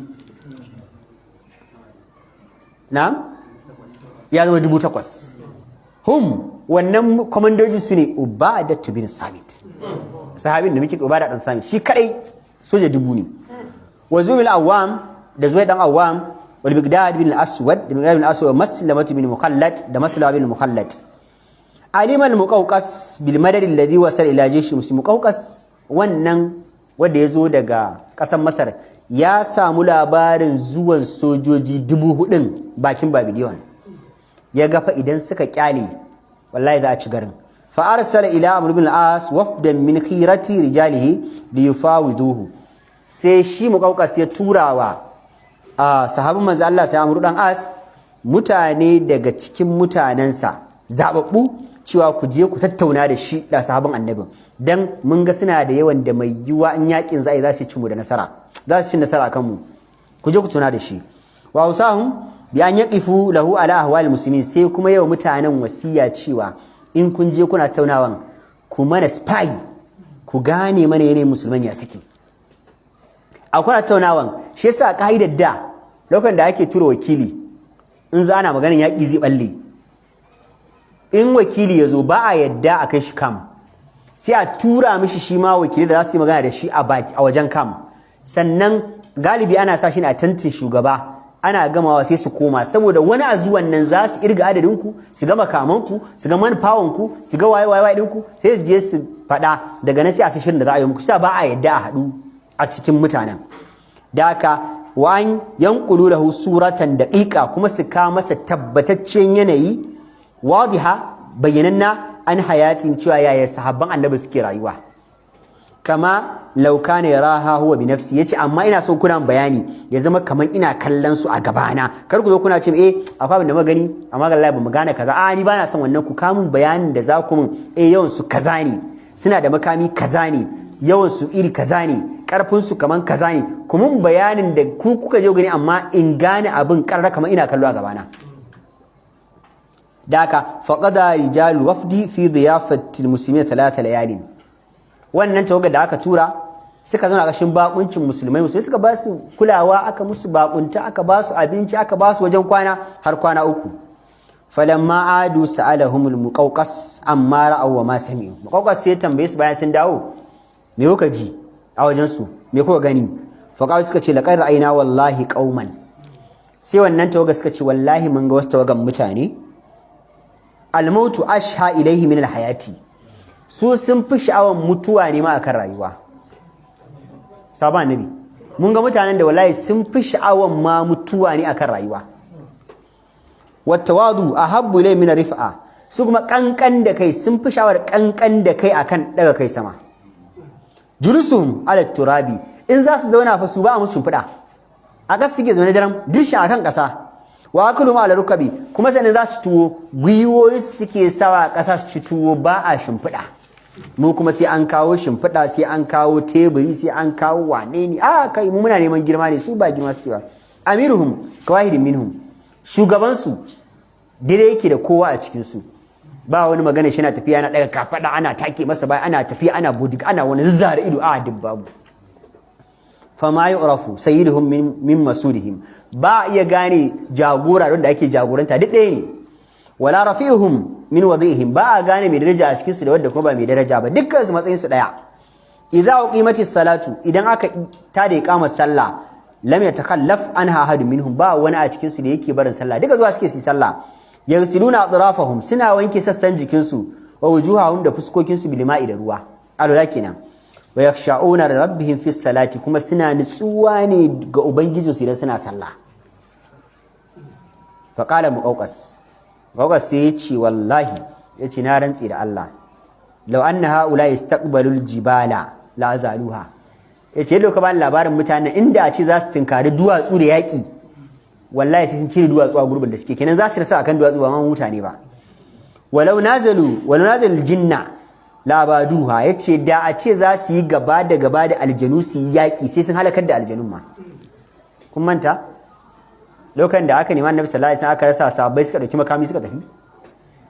na ya zama 8000 wannan komandoji su ne Ubadah bin Samit sahabin da muke Ubadah dan Samit shi kaɗai soja 1000 ne wa Zubair bin Awwam da Zubair dan Awwam wal Miqdad bin Aswad da Miqdad bin Aswad Maslamah bin Mukhallad da Maslamah bin Mukhallad aliman muqawqas bil madad alladhi wasala ila jaysh muslim muqawqas wannan wanda yazo daga kasan Masar ya samu labarin zuwan sojoji 4000 bakin Babylon ya ga fa idan suka kyale wallahi za a ci garin fa arsala ila amr ibn al-as wafdan min khirati rijalihi li yufawiduhu sai shi muqawqas ya turawa sahabban manzo Allah sai amr dan as mutane daga cikin mutanensa zababbu cewa ku je ku tattauna da shi da sahabban annabi dan mun ga suna da yawan da mai yiwa in yakin zai za su ci mu da nasara za su ci nasara akan mu ku je ku tuna da shi wa usahum bi an yaqifu lahu ala ahwal muslimin sai kuma yau mutanen wasiya cewa in kun je kuna tattaunawan ku mana spy ku gane mana yanayin musulman ya suke akwai tattaunawan shi yasa kaidar da lokacin da ake tura wakili in za ana maganin yaƙi zai balle in wakili ya zo ba a yadda a kai shi kam sai a tura mishi shi ma wakili da za su yi magana da shi a wajen kam sannan galibi ana sa shi a tantin shugaba ana gamawa sai su koma saboda wani a zuwan nan za su irga adadinku su ga makamanku su ga manfawanku su ga waye ɗinku sai su je su faɗa daga nan sai a shirin da za a yi muku sai ba a yadda a haɗu a cikin mutanen da haka wa'an yankulu lahu suratan daqiqa kuma su ka masa tabbataccen yanayi wadiha bayyananna an hayatin cewa yaya sahabban annabi suke rayuwa kama law kana yaraha huwa bi nafsi yace amma ina so kuna bayani ya zama kaman ina kallon su a gabana kar ku zo kuna ce akwai abin da magani amma wallahi ba mu gane kaza ni bana son wannan ku kamun bayanin da za ku mun yawan su kaza ne suna da makami kaza ne yawan su iri kaza ne karfin su kaman kaza ne kuma bayanin da ku kuka je gani amma in gane abin karra kaman ina kallo a gabana daka faqada rijalu wafdi fi diyafati almuslimin 3 layalin wannan tawaga da aka tura suka zauna gashin bakuncin musulmai suka ba su kulawa aka musu bakunta aka ba su abinci aka ba su wajen kwana har kwana 3 falamma adu sa'alahumul muqawqas amma ra'aw wa ma sami'u muqawqas sai tambaye su bayan sun dawo me kuka ji a wajen su me kuka gani faqalu suka ce laqad ra'ayna wallahi qauman sai wannan tawaga suka ce wallahi mun ga wasu tawagan mutane al-mautu ashha ilayhi min al-hayati su sun fi sha'awan mutuwa ne ma akan rayuwa sabon annabi mun ga mutanen da wallahi sun fi sha'awan ma mutuwa ne akan rayuwa wattawadu ahabbu ilayhi min rif'a su kuma kankan da kai sun fi sha'awar kankan da kai akan daga kai sama julusuhum ala turabi in za su zauna fa su ba musu shimfiɗa a ƙasa suke zaune daren dirshin akan ƙasa wa akulu ma ala rukabi kuma sanin za su tuwo gwiwoyi suke sawa a ƙasa su ci tuwo ba a shimfiɗa mu kuma sai an kawo shimfiɗa sai an kawo teburi sai an kawo wane ne kai mu muna neman girma ne su ba girma suke ba amiruhum kawahidin minhum shugabansu dire yake da kowa a cikin su ba wani magana shi na tafiya ana daga kafada ana take masa bai ana tafiya ana budik ana wani zazzara ido duk babu fama yu'rafu sayyiduhum min masudihim ba iya gane jagora don da ake jagoranta duk ɗaya ne wala rafi'uhum min wadihim ba a gane mai daraja a cikin su da wanda kuma ba mai daraja ba dukkan su matsayin su daya idza uqimati salatu idan aka tada iqamar sallah lam yatakallaf anha ahad minhum ba wani a cikin su da yake barin sallah duka zuwa suke su sallah yaghsiluna atrafahum suna wanke sassan jikin su wa wujuhahum da fuskokin su bilma'i da ruwa alwala kenan wa yakhsha'una rabbihim fi salati kuma suna nutsuwa ne ga ubangijinsu idan suna sallah fa qala muqawqas sai ya ce wallahi ya ce na rantsi da Allah lau anna haula yastaqbalul jibala la zaluha ya ce yadda ka bani labarin mutanen inda a ce za su tinkari duwatsu da yaƙi wallahi sai sun cire duwatsu a gurbin da suke kenan za su rasa akan duwatsu ba ma mutane ba walau nazalu jinna la baduha ya ce da a ce za su yi gaba da aljanu su yi yaƙi sai sun halakar da aljanun ma kun manta lokacin da aka nema annabi sallallahu alaihi wasallam aka rasa sahabbai suka dauki makami suka tafi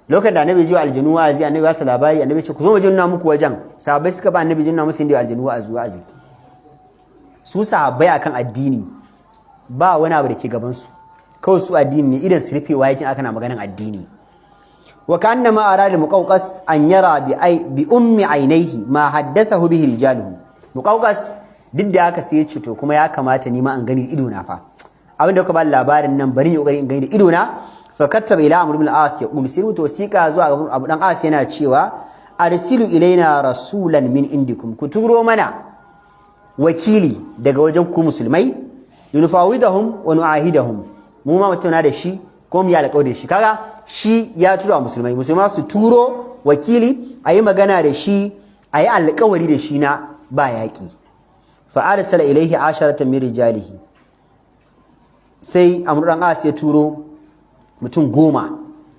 lokacin da annabi ji aljanu wa'azi annabi ya sa labari annabi ce ku zo mu jinna muku wajen sahabbai suka ba annabi jinna musu inda aljanu wa'azi su sahabbai akan addini ba wani abu da ke gaban su kawai su addini ne idan su rufewa yake aka na maganan addini wa kanna ma arada muqawqas an yara bi ummi ainihi ma haddathahu bihi rijaluhu muqawqas duk da haka sai ya ce to kuma ya kamata ni ma an gani ido na fa abinda kuka ba labarin nan bari ni kokari in gani da ido na fa kattaba ila amr ibn al-as ya qul siru wasiqa zuwa abu dan as yana cewa arsilu ilaina rasulan min indikum ku turo mana wakili daga wajen ku musulmai yunfawidahum wa nu'ahidahum mu ma mutuna da shi ko mu ya alƙawari da shi kaga shi ya tura musulmai su turo wakili ayi magana da shi ayi alƙawari da shi na ba yaƙi fa arsala ilaihi 10 min rijalihi sai Amr dan As ya turo mutum 10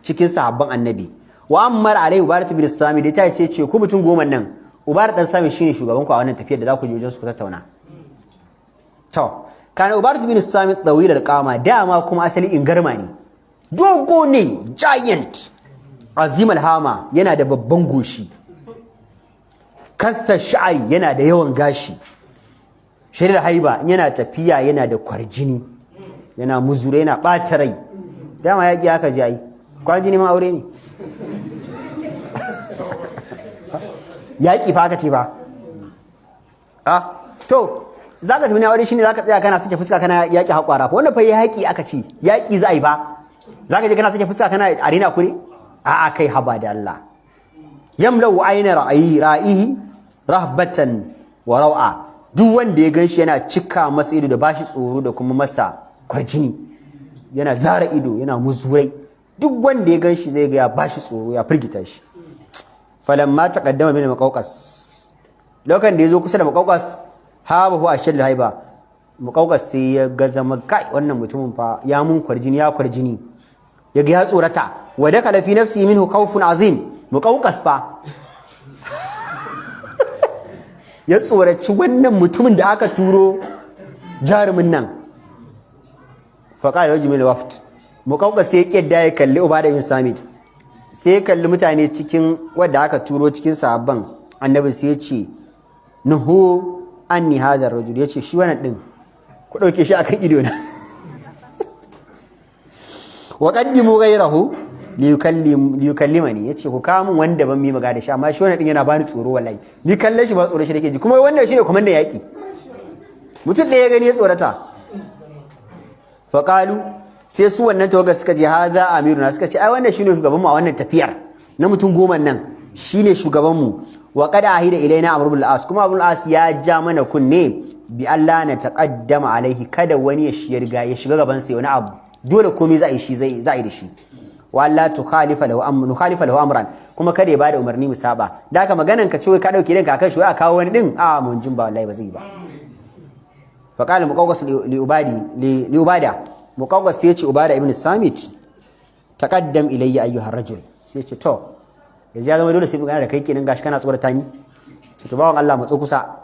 cikin sahabban annabi wa ammar alaihi ubarat bin sami da ta sai ce ku mutum 10 nan ubarat dan sami shine shugaban ku a wannan tafiyar da za ku je wajen su ku tattauna to kana ubarat bin sami tawil alqama dama kuma asali ingarma ne dogo ne giant azim alhama yana da babban goshi kassa sha'ari yana da yawan gashi shiril haiba yana tafiya yana da kwarjini yana muzure yana ɓata rai dama yaƙi haka ji ai kwarjini ma aure ne yaƙi fa aka ce ba to za ka tafi na aure shine za ka tsaya kana sake fuska kana yaƙi haƙwara fa wanda fa yaƙi aka ce yaƙi za a yi ba za ka je kana sake fuska kana arena kure a'a kai haba da Allah yamlau ayna ra'ihi rahbatan wa raw'a duk wanda ya ganshi yana cika masa ido da bashi tsoro da kuma masa kwarjini yana zara ido yana muzurai duk wanda ya ganshi zai ga ya bashi tsoro ya firgita shi falamma taqaddama min maqawqas lokacin da yazo kusa da maqawqas habahu ashaddu haiba maqawqas sai ya ga zama kai wannan mutumin fa ya mun kwarjini ya kwarjini yaga ya tsorata wa dakala fi nafsi minhu khawfun azim maqawqas fa ya tsoraci wannan mutumin da aka turo jarumin nan faqala rajulul waft maqawqas sai ya kidda ya kalli ubada bin samit sai ya kalli mutane cikin wanda aka turo cikin sahabban annabi sai ya ce nuhu anni hadar rajul yace shi wannan din ku dauke shi akan ido na wa qaddimu ghayrahu liyukallimani yace ku kawo min wanda ban mi magana da shi amma shi wannan din yana bani tsoro wallahi ni kalle shi ba tsoro shi nake ji kuma wannan shine komandan yaki mutum da ya gani ya tsorata fa qalu sai su wannan tawaga suka je hadha amiruna suka ce ai wannan shine shugaban mu a wannan tafiyar na mutum 10 nan shine shugaban mu wa qad ahida ilaina amr ibn al-as kuma ibn al-as ya ja mana kunne bi Allah na taqaddama alaihi kada wani ya riga ya shiga gaban sa wani abu dole komai za a yi shi za a yi da shi wa Allah tukhalifa lahu amran kuma kada ya bada umarni mu saba da haka maganan ka ce wai ka dauke danka akan shi wai a kawo wani din a mun jin ba wallahi ba zai ba fa qala muqawqas li ubada muqawqas sai ya ce ubada ibn samit taqaddam ilayya ayyuhar rajul sai ya ce to yanzu ya zama dole sai magana da kai kenan gashi kana tsorata ni to bawon Allah matso kusa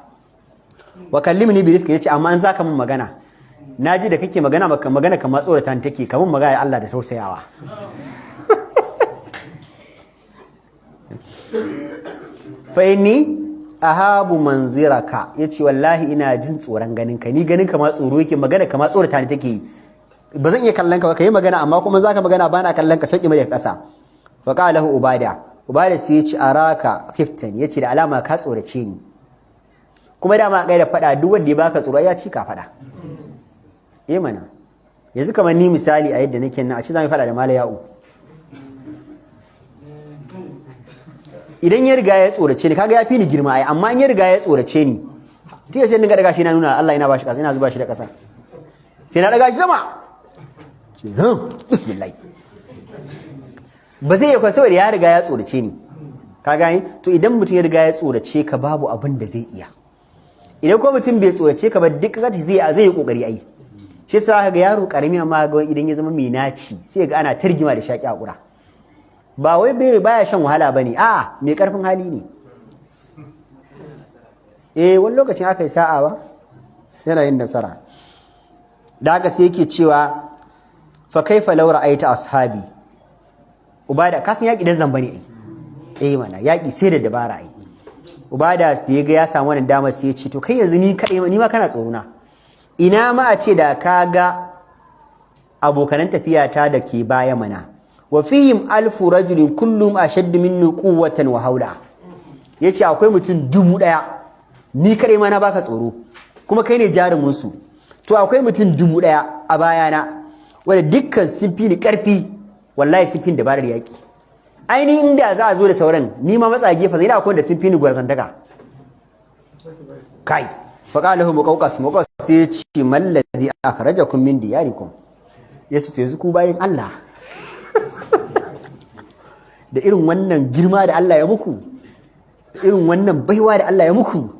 wa kallimni bi rifqi yace amma an zaka mun magana naji da kake magana kamar tsorata ni take kamun magana Allah da tausayawa fa inni ahabu manziraka yace wallahi ina jin tsoron ganin ka ni ganin ka ma tsoro yake magana kamar tsorata ni take ba zan iya kallon ka ba kai magana amma kuma zaka magana bana kallon ka sauki mai da kasa fa qala lahu ubada sai ya ci araka kiftan ya ce da alama ka tsorace ni kuma dama kai da fada duk wanda ya baka tsoro ya ci ka fada mana yanzu kamar ni misali a yadda nake nan a ce zan fada da mala ya'u idan ya riga ya tsorace ni kaga ya fi ni girma ai amma in ya riga ya tsorace ni tiya ce dinga daga shi na nuna Allah ina bashi kasa ina zuba shi da kasa sai na daga shi sama bismillah ba zai yi kwa saboda ya riga ya tsorace ni ka gani to idan mutum ya riga ya tsorace ka babu abin da zai iya idan ko mutum bai tsorace ka ba duk kaci zai yi kokari ai shi yasa ga yaro karami amma ga idan ya zama mai naci sai ga ana targima da shaki hakura ba wai baya shan wahala bane a'a mai karfin hali ne wani lokacin aka yi sa'a ba yana yin nasara da haka sai yake cewa fa kaifa law ra'aita ashabi ubada kasan yaki dan zamba ne mana yaki sai da dabara ai ubada da ya ga ya samu wannan damar sai ya ce to kai yanzu ni ma kana tsoro na ina ma a ce da kaga abokanan tafiya ta da ke baya mana wa fihim alfu rajulin kullum ashaddu minni quwwatan wa haula yace akwai mutum 1000 ni kadai ma na baka tsoro kuma kai ne jarumin su to akwai mutum 1000 a bayana wanda dukkan sun fi ni karfi wallahi sun fi ni dabarar yaki ainihin inda za a zo da sauran ni ma matsa gefe zai da akwai da sun fi ni gwarzantaka kai faƙa lahu muqawqas sai ya ce mallazi akhrajakum min diyarikum yace to yanzu ku bayin Allah da irin wannan girma da Allah ya muku, irin wannan baiwa da Allah ya muku,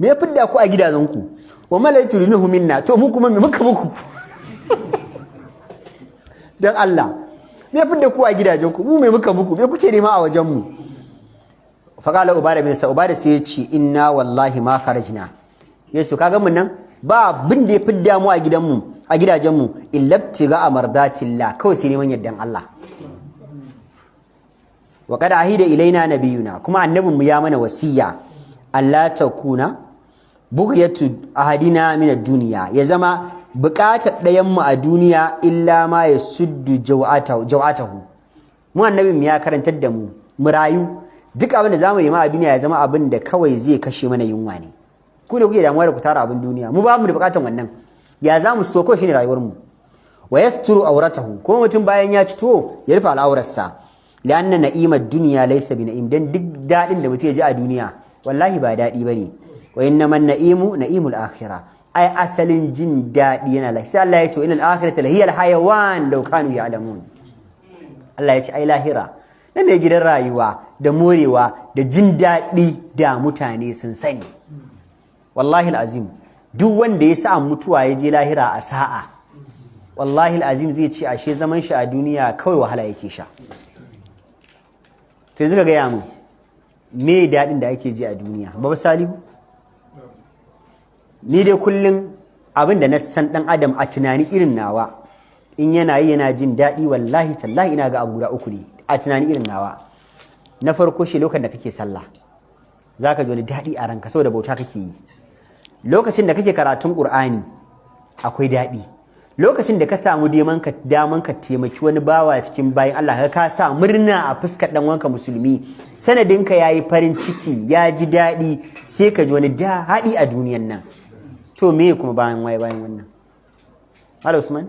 me ya fidda ku a gidajenku? Wa malaiturinuhu minna, to mu kuma me muka muku? Dan Allah, me ya fidda ku a gidajenku, mu me muka muku, me kuke nema a wajenmu? Faqala Ubada bin Sa'id, Ubada sai ya ce inna wallahi ma kharajna. Yesu kaga mun nan ba abin da ya fidda mu a gidanmu, a gidajenmu illabtiga amardatillah, kawai sai neman yardan Allah. Wa qad ahida ilaina nabiyuna, kuma annabinmu ya mana wasiya Allah takuna bughyatu ahadina min ad-dunya, ya zama buƙatar ɗayan mu a duniya illa ma yasuddu jaw'atahu. Mu annabinmu ya karantar da mu mu rayu, duk abin da zamu nema a duniya ya zama abin da kawai zai kashe mana yunwa ne. Ku ne kuke damuwa da ku tara abin duniya, mu ba mu da buƙatar wannan. Ya zamu so ko shine rayuwar mu. Wa yasturu awratahu, kuma mutum bayan ya ci tuwo ya rufe al'aurarsa. Lianna na'imad dunya laysa bi na'im, dan duk dadin da mutum ya ji a duniya wallahi ba dadi bane. Wa innaman na'imu na'imul akhirah, ai asalin jin dadi yana lahi. Sai Allah ya ce innal akhirata lahiyal hayawan law kanu ya'lamun. Allah ya ce ai lahira nan ne gidan rayuwa da morewa da jin dadi da mutane sun sani. Wallahi alazim, duk wanda ya sa mutuwa ya je lahira a sa'a, wallahi alazim zai ce ashe zaman shi a duniya kawai wahala yake sha. To yanzu ka gaya mu me daɗin da ake ji a duniya? Baba Salihu, ni dai kullum abin da na san ɗan adam a tunani irin nawa, in yana yi yana jin daɗi, wallahi tallahi ina ga abu guda uku ne a tunani irin nawa. Na farko shi lokacin da kake sallah za ka ji wani daɗi a ranka saboda bauta kake yi. Lokacin da kake karatun Ƙur'ani akwai daɗi. Lokacin da ka samu daman ka taimaki wani bawa cikin bayan Allah, ka sa murna a fuskar dan wanka musulmi, sanadinka yayi farin ciki, ya ji daɗi, sai ka ji wani daɗi a duniyan nan. To me kuma bayan wannan? Malam Usman?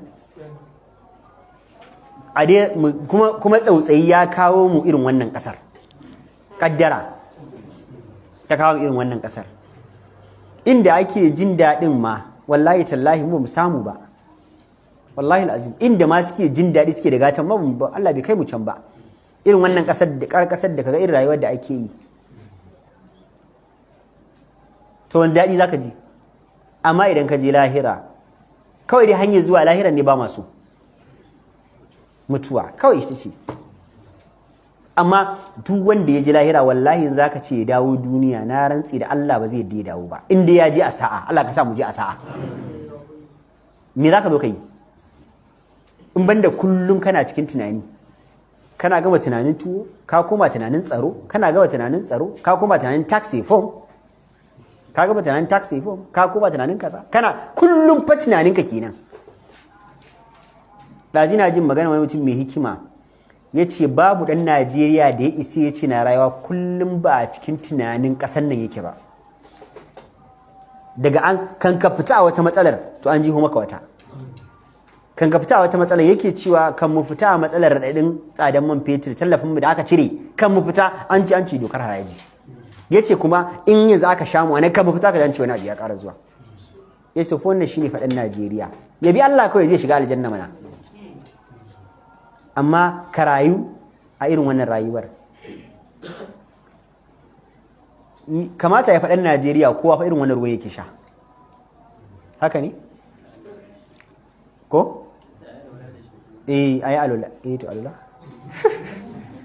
Kuma tsautsayi ya kawo mu irin wannan ƙasar. Kaddara ta kawo mu irin wannan ƙasar. Inda ake jin daɗin ma wallahi tallahi mu samu ba. Wallahi alazim, inda ma suke jin daɗi suke da gatan ma Allah bai kai mu can ba. Irin wannan ƙasar da kaga irin rayuwar da ake yi. To wani daɗi zaka ji? Amma idan ka je lahira, kawai dai hanyar zuwa lahiran ne ba masu. Mutuwa kawai ita ce. Amma duk wanda ya je lahira wallahi zaka ce ya dawo duniya, na rantsi da Allah ba zai ya dawo ba. Inda ya je a sa'a, Allah ka sa mu je a sa'a. Me zaka zo ka yi? In banda kullum kana cikin tunani, kana gama tunanin tuwo, ka koma tunanin tsaro, kana gama tunanin tsaro, ka koma tunanin tax reform, ka gama tunanin tax reform, ka koma tunanin kaza, kana kullum fa tunaninka kenan. Ɗazi na jin magana wani mutum mai hikima ya ce babu ɗan Najeriya da ya isa ya ce na rayuwa kullum ba a cikin tunanin ƙasar nan yake ba. Daga kan ka fita a wata matsalar to an jiho maka wata. Kan ka fita a wata matsalar yake cewa kan mu fita a matsalar raɗaɗin tsadan man fetur, tallafin mu da aka cire, kan mu fita an ci dokar haraji. Ya ce kuma in yanzu aka sha mu anan kan mu fita ka ce wani abu ya ƙara zuwa. Ya ce wannan shine faɗin Najeriya. Ya bi Allah kawai zai shiga aljanna mana. Amma ka rayu a irin wannan rayuwar. Kamata ya faɗin Najeriya kowa fa irin wannan ruwan yake sha. Haka ne? Ko? Ayi alula. To alula.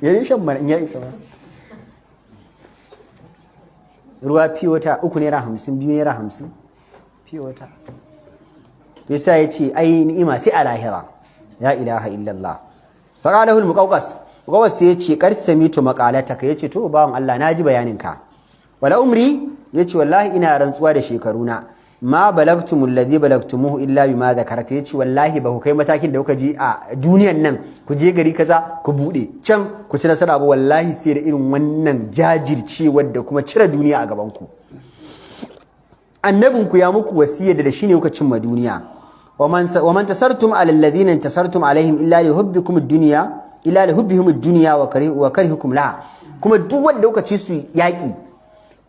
Yayin shan mana in ya isa ba. Ruwa piyota 3 naira 50, 2 naira 50. Piyota. Yasa yace ai ni'ima sai a lahira. Ya ilaha illallah. Faqalahu al-muqawqas. Muqawqas sai yace qad samitu maqalataka, yace to bawan Allah naji bayaninka. Wala umri, yace wallahi ina rantsuwa da shekaruna. Ma balagtumul ladhi balagtumuhu illa bima zakarta, yace wallahi ba ku kai matakin da kuka ji a duniyan nan ku je gari kaza ku bude can ku ci nasara ba, wallahi sai da irin wannan jajircewar da kuma cire duniya a gaban ku. Annabinku ya muku wasiyya da shine kuka cimma duniya. wa man tasartum ala alladhina tasartum alaihim illa li hubbikum ad-dunya illa li hubbihim ad-dunya wa karihukum laha. Kuma duk wanda kuka ci su yaki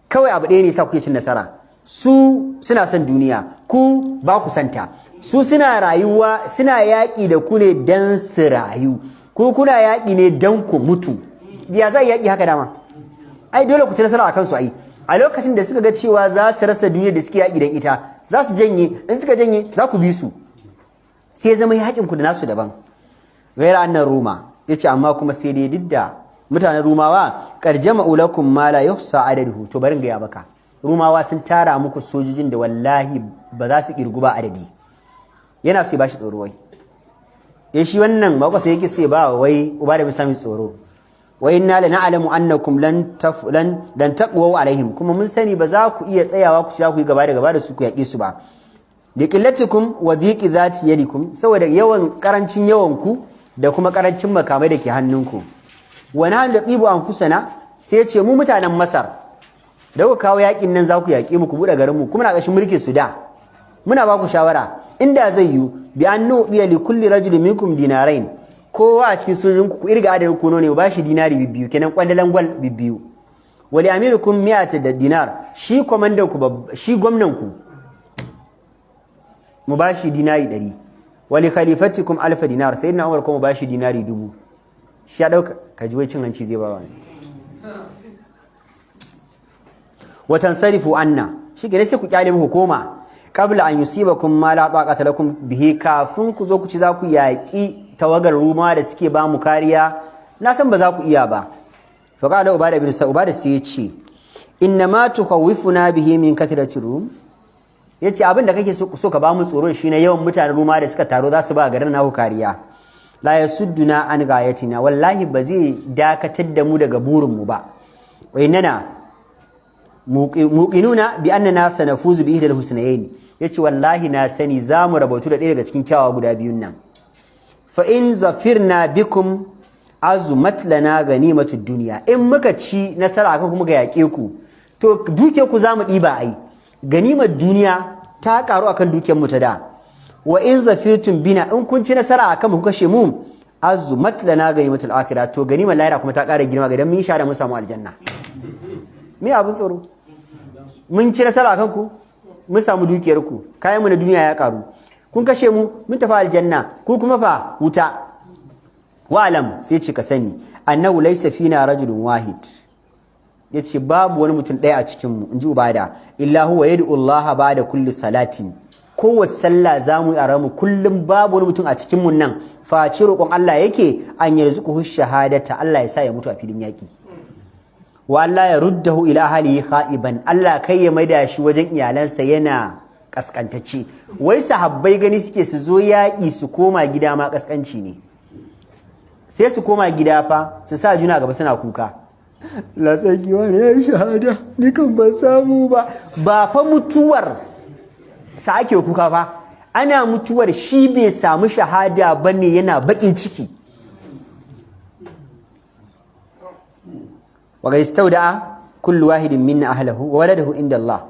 kawai abu ɗaya ne yasa kuke cin nasara. Su suna son duniya, ku ba ku santa. Su suna rayuwa, suna yaƙi da ku ne don su rayu, ku kuna yaƙi ne don ku mutu. ya za yaƙi haka dama ai dole ku ci nasara a kansu ai a lokacin da suka ga cewa za su rasa duniya da suke yaƙi don ita za su janye in suka janye za ku bi su sai zama yaƙin ku da nasu daban gaira annan ruma yace amma kuma sai dai didda mutanen rumawa qarjama ulakum ma la yuhsa adaduhu to barin ga ya maka rumawa sun tara muku sojojin da wallahi ba za su kirgu ba adadi yana so ya bashi tsoro wai shi wannan ba sai yake so ya ba wai uba da misami tsoro wa inna la na'lamu annakum lan taqwa alaihim kuma mun sani ba za ku iya tsayawa ku sha ku gaba da gaba da su ku yaƙi su ba li qillatikum wa dhiqi dhati yadikum saboda yawan karancin yawan ku da kuma karancin makamai da ke hannunku wa nahnu naqibu anfusana sai ya ce mu mutanen Masar da ku kawo yaƙin nan za ku yaƙi mu ku buɗe garin mu kuma na ƙashin mulkin su da muna ba ku shawara inda zai yi bi an nudiya li kulli rajulin minkum dinarain kowa a cikin sojojin ku irga adadin ku ne ba shi dinari bibbiyu kenan kwandalan gwal bibbiyu wali amirukum mi'ata da dinar shi komandan ku shi gwamnan ku mu ba shi dinari 100 wali khalifatikum alf dinar sayyidina Umar kuma ba shi dinari 1000 shi ya dauka kaji wai cin hanci zai ba wani wa tansarifu anna shi ke sai ku kyale mu hukuma qabla an yusibakum ma la taqata lakum bihi kafin ku zo ku ci za ku yaki tawagar ruma da suke ba mu kariya na san ba za ku iya ba fa qala ubada bin sa'ubada sai ya ce inna ma tukhawifuna bihi min kathrati rum yace abin da kake so ka ba mu tsoro shine yawan mutanen ruma da suka taro za su ba garin naku kariya la yasudduna an gayatina wallahi ba zai dakatar da mu daga burin mu ba wa innana muqinuna bi annana sanafuzu bi ihdal husnayn yace wallahi na sani zamu rabautu da ɗaya daga cikin kyawawa guda biyun nan fa in zafirna bikum azumat lana ganimatud dunya in muka ci nasara akan kuma ga yaƙe ku to duke ku zamu diba ai ganimar duniya ta karu akan dukiyar mu ta da wa in zafirtum bina in kun ci nasara akan mu kashe mu azumat lana ganimatul akhirah to ganimar lahira kuma ta ƙara girma ga dan mun sha da mun samu aljanna me abun tsoro mun ci nasara akan ku mun samu dukiyar ku kayan mu na duniya ya karu kun kashe mu mun tafi aljanna ku kuma fa wuta wa alam sai ce ka sani annahu laysa fina rajulun wahid yace babu wani mutum ɗaya a cikin mu inji ubada illa huwa yad'u Allah ba'da kulli salatin kowace sallah zamu yi a ramu kullum babu wani mutum a cikin mu nan face roƙon Allah yake an yarzuquhu shahadata Allah ya sa ya mutu a filin yaki wa Allah ya ruddahu ila ahlihi khaiban Allah kai ya maida shi wajen iyalansa yana kaskantacce wai sahabbai gani suke su zo yaƙi su koma gida ma kaskanci ne sai su koma gida fa su sa juna gaba suna kuka la sarki wani ya shahada ni kan ban samu ba ba fa mutuwar sa ake kuka fa ana mutuwar shi bai samu shahada bane yana bakin ciki wa ga istauda kullu wahidin minna ahlihi wa waladahu inda Allah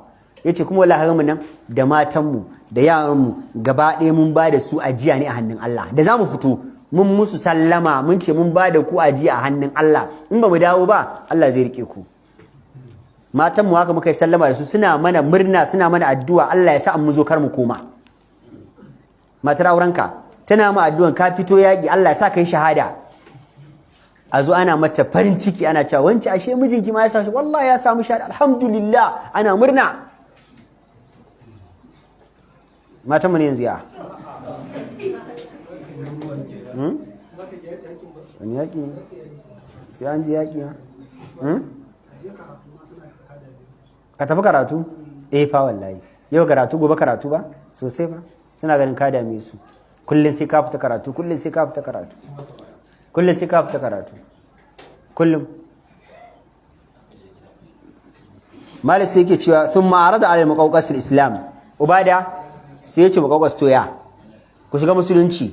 yace kuma wallahi mun nan da matanmu da yaranmu gaba ɗaya mun ba da su ajiya ne a hannun Allah da zamu fito mun musu sallama mun ce mun ba da ku ajiya a hannun Allah in ba mu dawo ba Allah zai rike ku matanmu haka muka yi sallama da su suna mana murna suna mana addu'a Allah ya sa an mu zo kar mu koma matar aurenka tana ma addu'an ka fito yaki Allah ya sa kai shahada a zo ana mata farin ciki ana cewa wance ashe mijinki ma ya samu wallahi ya samu shahada alhamdulillah ana murna matan mu ne yanzu ya wani yaƙi sai an ji yaƙi ma ka tafi karatu fa wallahi yau karatu gobe karatu ba sosai ba suna ganin ka dame su kullum sai ka fita karatu kullum sai ka fita karatu kullum sai ka fita karatu kullum malik sai yake cewa sun ma'arada alal muqawqasil islam ubada sai ya ce muqawqas toya ku shiga musulunci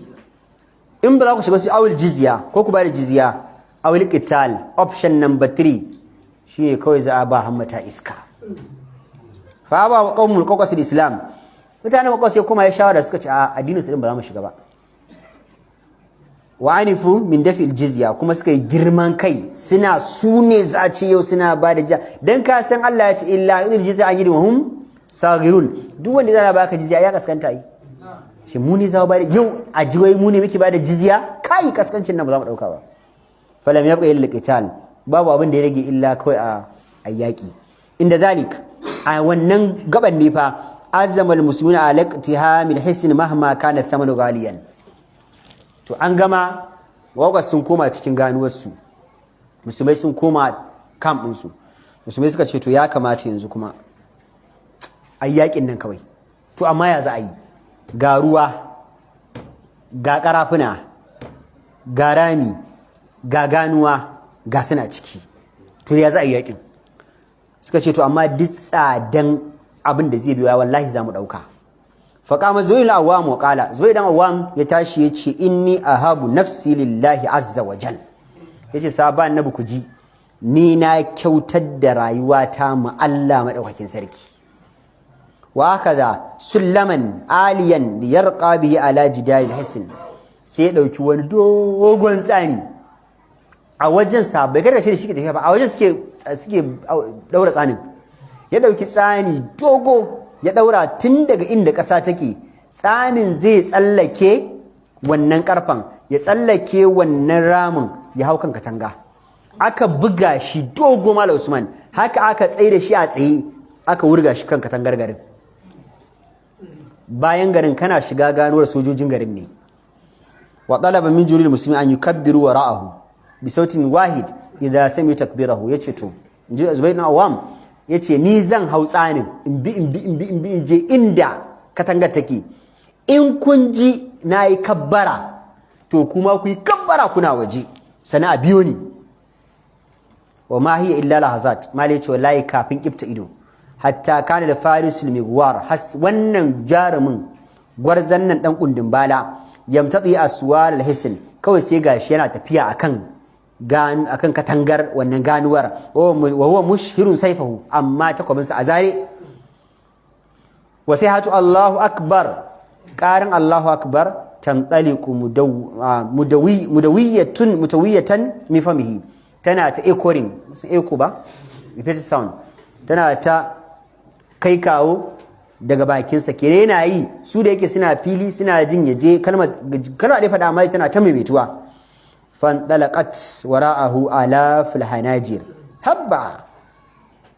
in ba za ku shiga su awil jizya ko ku ba da jizya awil qital option number 3 shine kawai za a ba hammata iska fa ba qaumul muqawqasil islam mutane muqawqas sai kuma ya shawara suka ce a addinin su din ba za mu shiga ba wa anifu min dafil jizya kuma suka yi girman kai suna sune zaci yau suna ba da jizya dan ka san Allah ya ce illa idil jizya an yidhum saghirun duk wanda zai baka jizya ya kaskanta yi shi mu ne za ba da yau a jiwai mu ne muke ba da jizya kai kaskancin nan ba za mu dauka ba falam yabqa illa qital babu abin da ya rage illa kawai a yaƙi inda zalik a wannan gaban ne fa azzamal muslimuna ala iqtihamil hisn mahma kana thamanu ghaliyan to an gama wagas sun koma cikin ganuwarsu musulmai sun koma camp ɗinsu musulmai suka ce to ya kamata yanzu kuma a yaƙin nan kawai to amma ya za a yi ga ruwa ga ƙarafuna ga rami ga ganuwa ga suna ciki to ya za a yi yaƙin suka ce to amma duk tsadan abin da zai biya wallahi za mu ɗauka faƙama zuwa awam wa ƙala zuwa idan awam ya tashi ya ce inni ahabu nafsi lillahi azza wa jal ya ce sahaba annabi ku ji ni na kyautar da rayuwata ma Allah maɗaukakin sarki wa hakaza sullaman aliyan liyarqa bihi ala jidal hisn sai ya ɗauki wani dogon tsani a wajen sa bai kada shi ke tafiya ba a wajen suke daura tsanin ya ɗauki tsani dogo ya ɗaura tun daga inda ƙasa take tsanin zai tsallake wannan ƙarfen ya tsallake wannan ramin ya hau kan katanga aka buga shi dogo Malam Usman haka aka tsaye da shi a tsaye aka wurga shi kan katangar garin bayan garin kana shiga ganuwar sojojin garin ne wa talaba min juril muslimin an yukabbiru wara'ahu bi sautin wahid idza sami takbirahu yace to inji Zubair ibn Awam yace ni zan hau tsanin in je inda katangar take in kun ji nayi kabbara to kuma ku yi kabbara kuna waje sana'a biyo ni wa ma hiya illa lahazat mali yace wallahi kafin kifta ido hatta kana da farisul migwar wannan jarumin gwarzan nan dan kundin bala yamtati aswar alhisn kawai sai gashi yana tafiya akan katangar wannan ganuwar wa huwa mushhirun sayfahu amma takwabinsa a zare wa sayhatu Allahu akbar qarin Allahu akbar tantaliqu mutawiyatan min famihi tana ta echoing echo ba repeated sound tana ta kai kawo daga bakinsa kere yana yi su da yake suna fili suna jin yaje kalmar dai faɗa mai tana ta maimaituwa fantalaqat wara'ahu alaful hanajir habba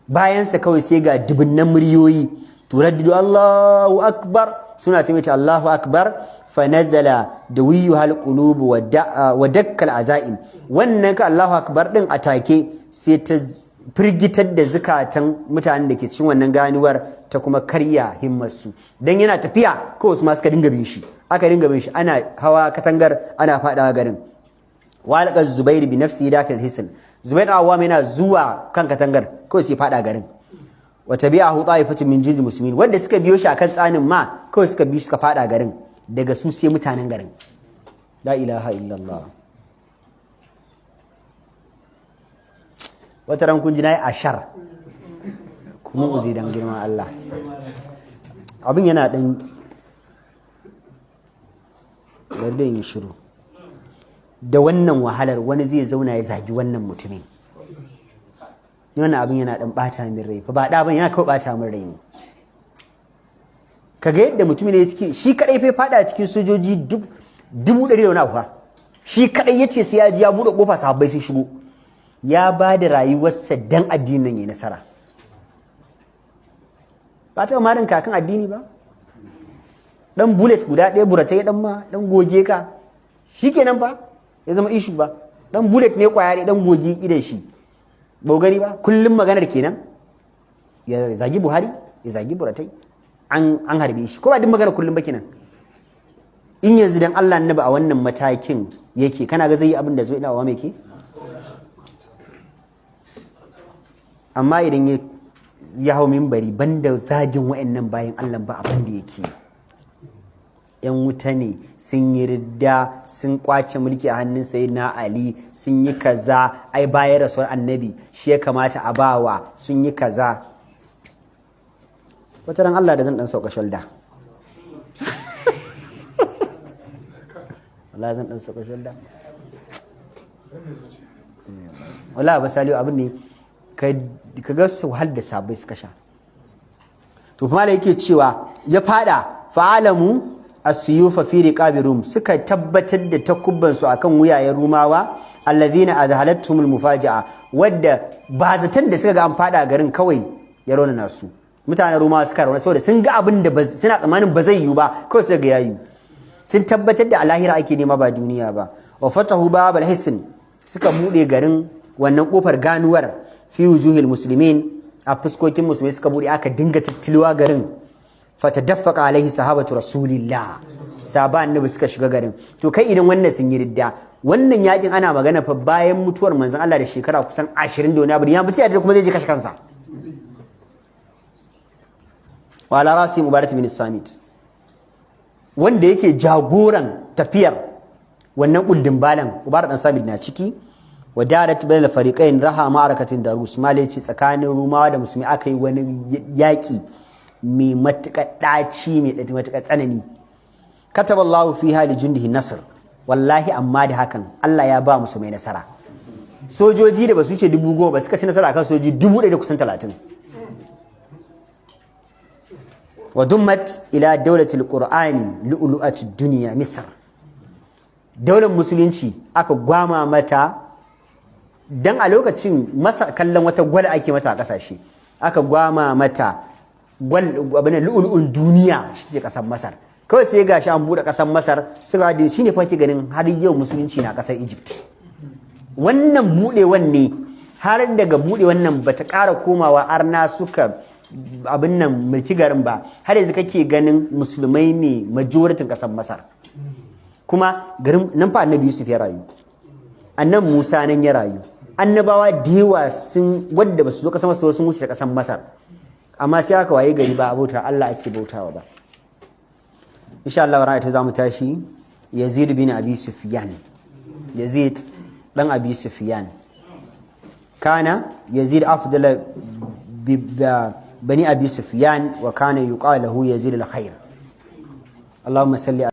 bayansa kawai sai ga dubunnan muryoyi turaddidu Allahu akbar suna ce mata Allahu akbar fa nazala dawiyu hal qulub wa dakkal azaim wannan ka Allahu akbar din atake sai ta firgitar da zukatan mutanen da ke cikin wannan ganuwar ta kuma karya himmarsu dan yana tafiya kawai su ma suka dinga bin shi ana hawa katangar ana fadawa garin walqa Zubair bi nafsi dakal hisn Zubair awam yana zuwa kan katangar kawai sai fada garin wa tabi'ahu ta'ifatun min jindi muslimin wanda suka biyo shi akan tsanin ma kawai suka bi suka fada garin daga su sai mutanen garin la ilaha illallah wata ran kun ji nayi ashar kuma uzi dan girman Allah abin yana dan garda yin shiru da wannan wahalar wani zai zauna ya zagi wannan mutumin wannan abin yana dan bata min rai fa ba da ban yana kawai bata min rai ne kaga yadda mutumin ne suke shi kadai fa fada cikin sojoji 100 da wani abu fa shi kadai yace sai ya ji ya bude kofa sahabbai sun shigo ya ba da rayuwarsa dan addinin yayi nasara ba ta marin kakan addini ba dan bullet guda ɗaya buratai dan goge ka shikenan fa ya zama issue ba dan bullet ne kwaya ne dan goge idan shi ba gani ba kullum maganar kenan ya zagi Buhari ya zagi buratai an harbe shi ko ba din magana kullum ba kenan in yanzu dan Allah annabi a wannan matakin yake kana ga zai yi abin da zai dawo mai ke amma idan ya hau minbari banda zagin wa'annan bayan Allah ba abin da yake yan wuta ne sun yi ridda sun kwace mulki a hannun sayyidina Ali sun yi kaza ai bayan rasuwar annabi shi ya kamata a bawa sun yi kaza wata ran Allah da zan dan sauka shalda wallahi zan dan sauka shalda wallahi ba saliu abin ne ka ga su hal da sabai suka sha to kuma yake cewa ya fada fa'alamu as-suyufa fi riqabi rum suka tabbatar da takubban su akan wuyayen rumawa alladhina azhalathumul mufaji'a wadda bazatan da suka ga an fada garin kawai ya raunana su mutanen rumawa suka rauna saboda sun ga abin da suna tsammanin ba zai yiwu ba kawai suka ga yayi sun tabbatar da alahira ake nema ba duniya ba wa fatahu babal hisn suka bude garin wannan kofar ganuwar fi wujuhil muslimin a fuskokin musulmai suka bude aka dinga tattilwa garin fatadaffaqa alaihi sahabatu rasulillah sahaba annabi suka shiga garin to kai idan wannan sun yi ridda wannan yakin ana magana fa bayan mutuwar manzon Allah da shekara kusan 20 da wani abu ya mutu da kuma zai je kashe kansa wa ala rasi mubarak bin samit wanda yake jagoran tafiyar wannan kuldin balan mubarak dan samit na ciki wa darat bainal fariqain raha ma'arakatin darus malaci tsakanin rumawa da musulmi aka yi wani yaki mai matuƙar ɗaci mai matuƙar tsanani kataballahu fiha li jundihi nasr wallahi amma da hakan Allah ya ba musu mai nasara sojoji da basu ce 10,000 ba suka ci nasara akan sojoji 1,030 wa dummat ila dawlatil qur'ani lu'lu'atid dunya misr daular musulunci aka gwama mata dan a lokacin masa kallon wata gwal ake mata a kasashe aka gwama mata abin lu'ul'un duniya shi ce kasar Masar kawai sai gashi an bude kasar Masar suka hadin shine fa ke ganin har yau musulunci na kasar Egypt wannan budewan ne har daga bude wannan bata ƙara komawa arna suka abin nan mulki garin ba har yanzu kake ganin musulmai ne majoritin kasar Masar kuma garin nan fa Annabi Yusuf ya rayu annabi Musa nan ya rayu annabawa da yawa sun wadda basu zo kasar Masar sun wuce da kasar Masar amma sai aka waye gari ba abota Allah ake bautawa ba insha Allah ra'ayta zamu tashi Yazid bin Abi Sufyan Yazid dan Abi Sufyan kana Yazid afdala bani Abi Sufyan wa kana yuqalu lahu Yazid al-khair Allahumma salli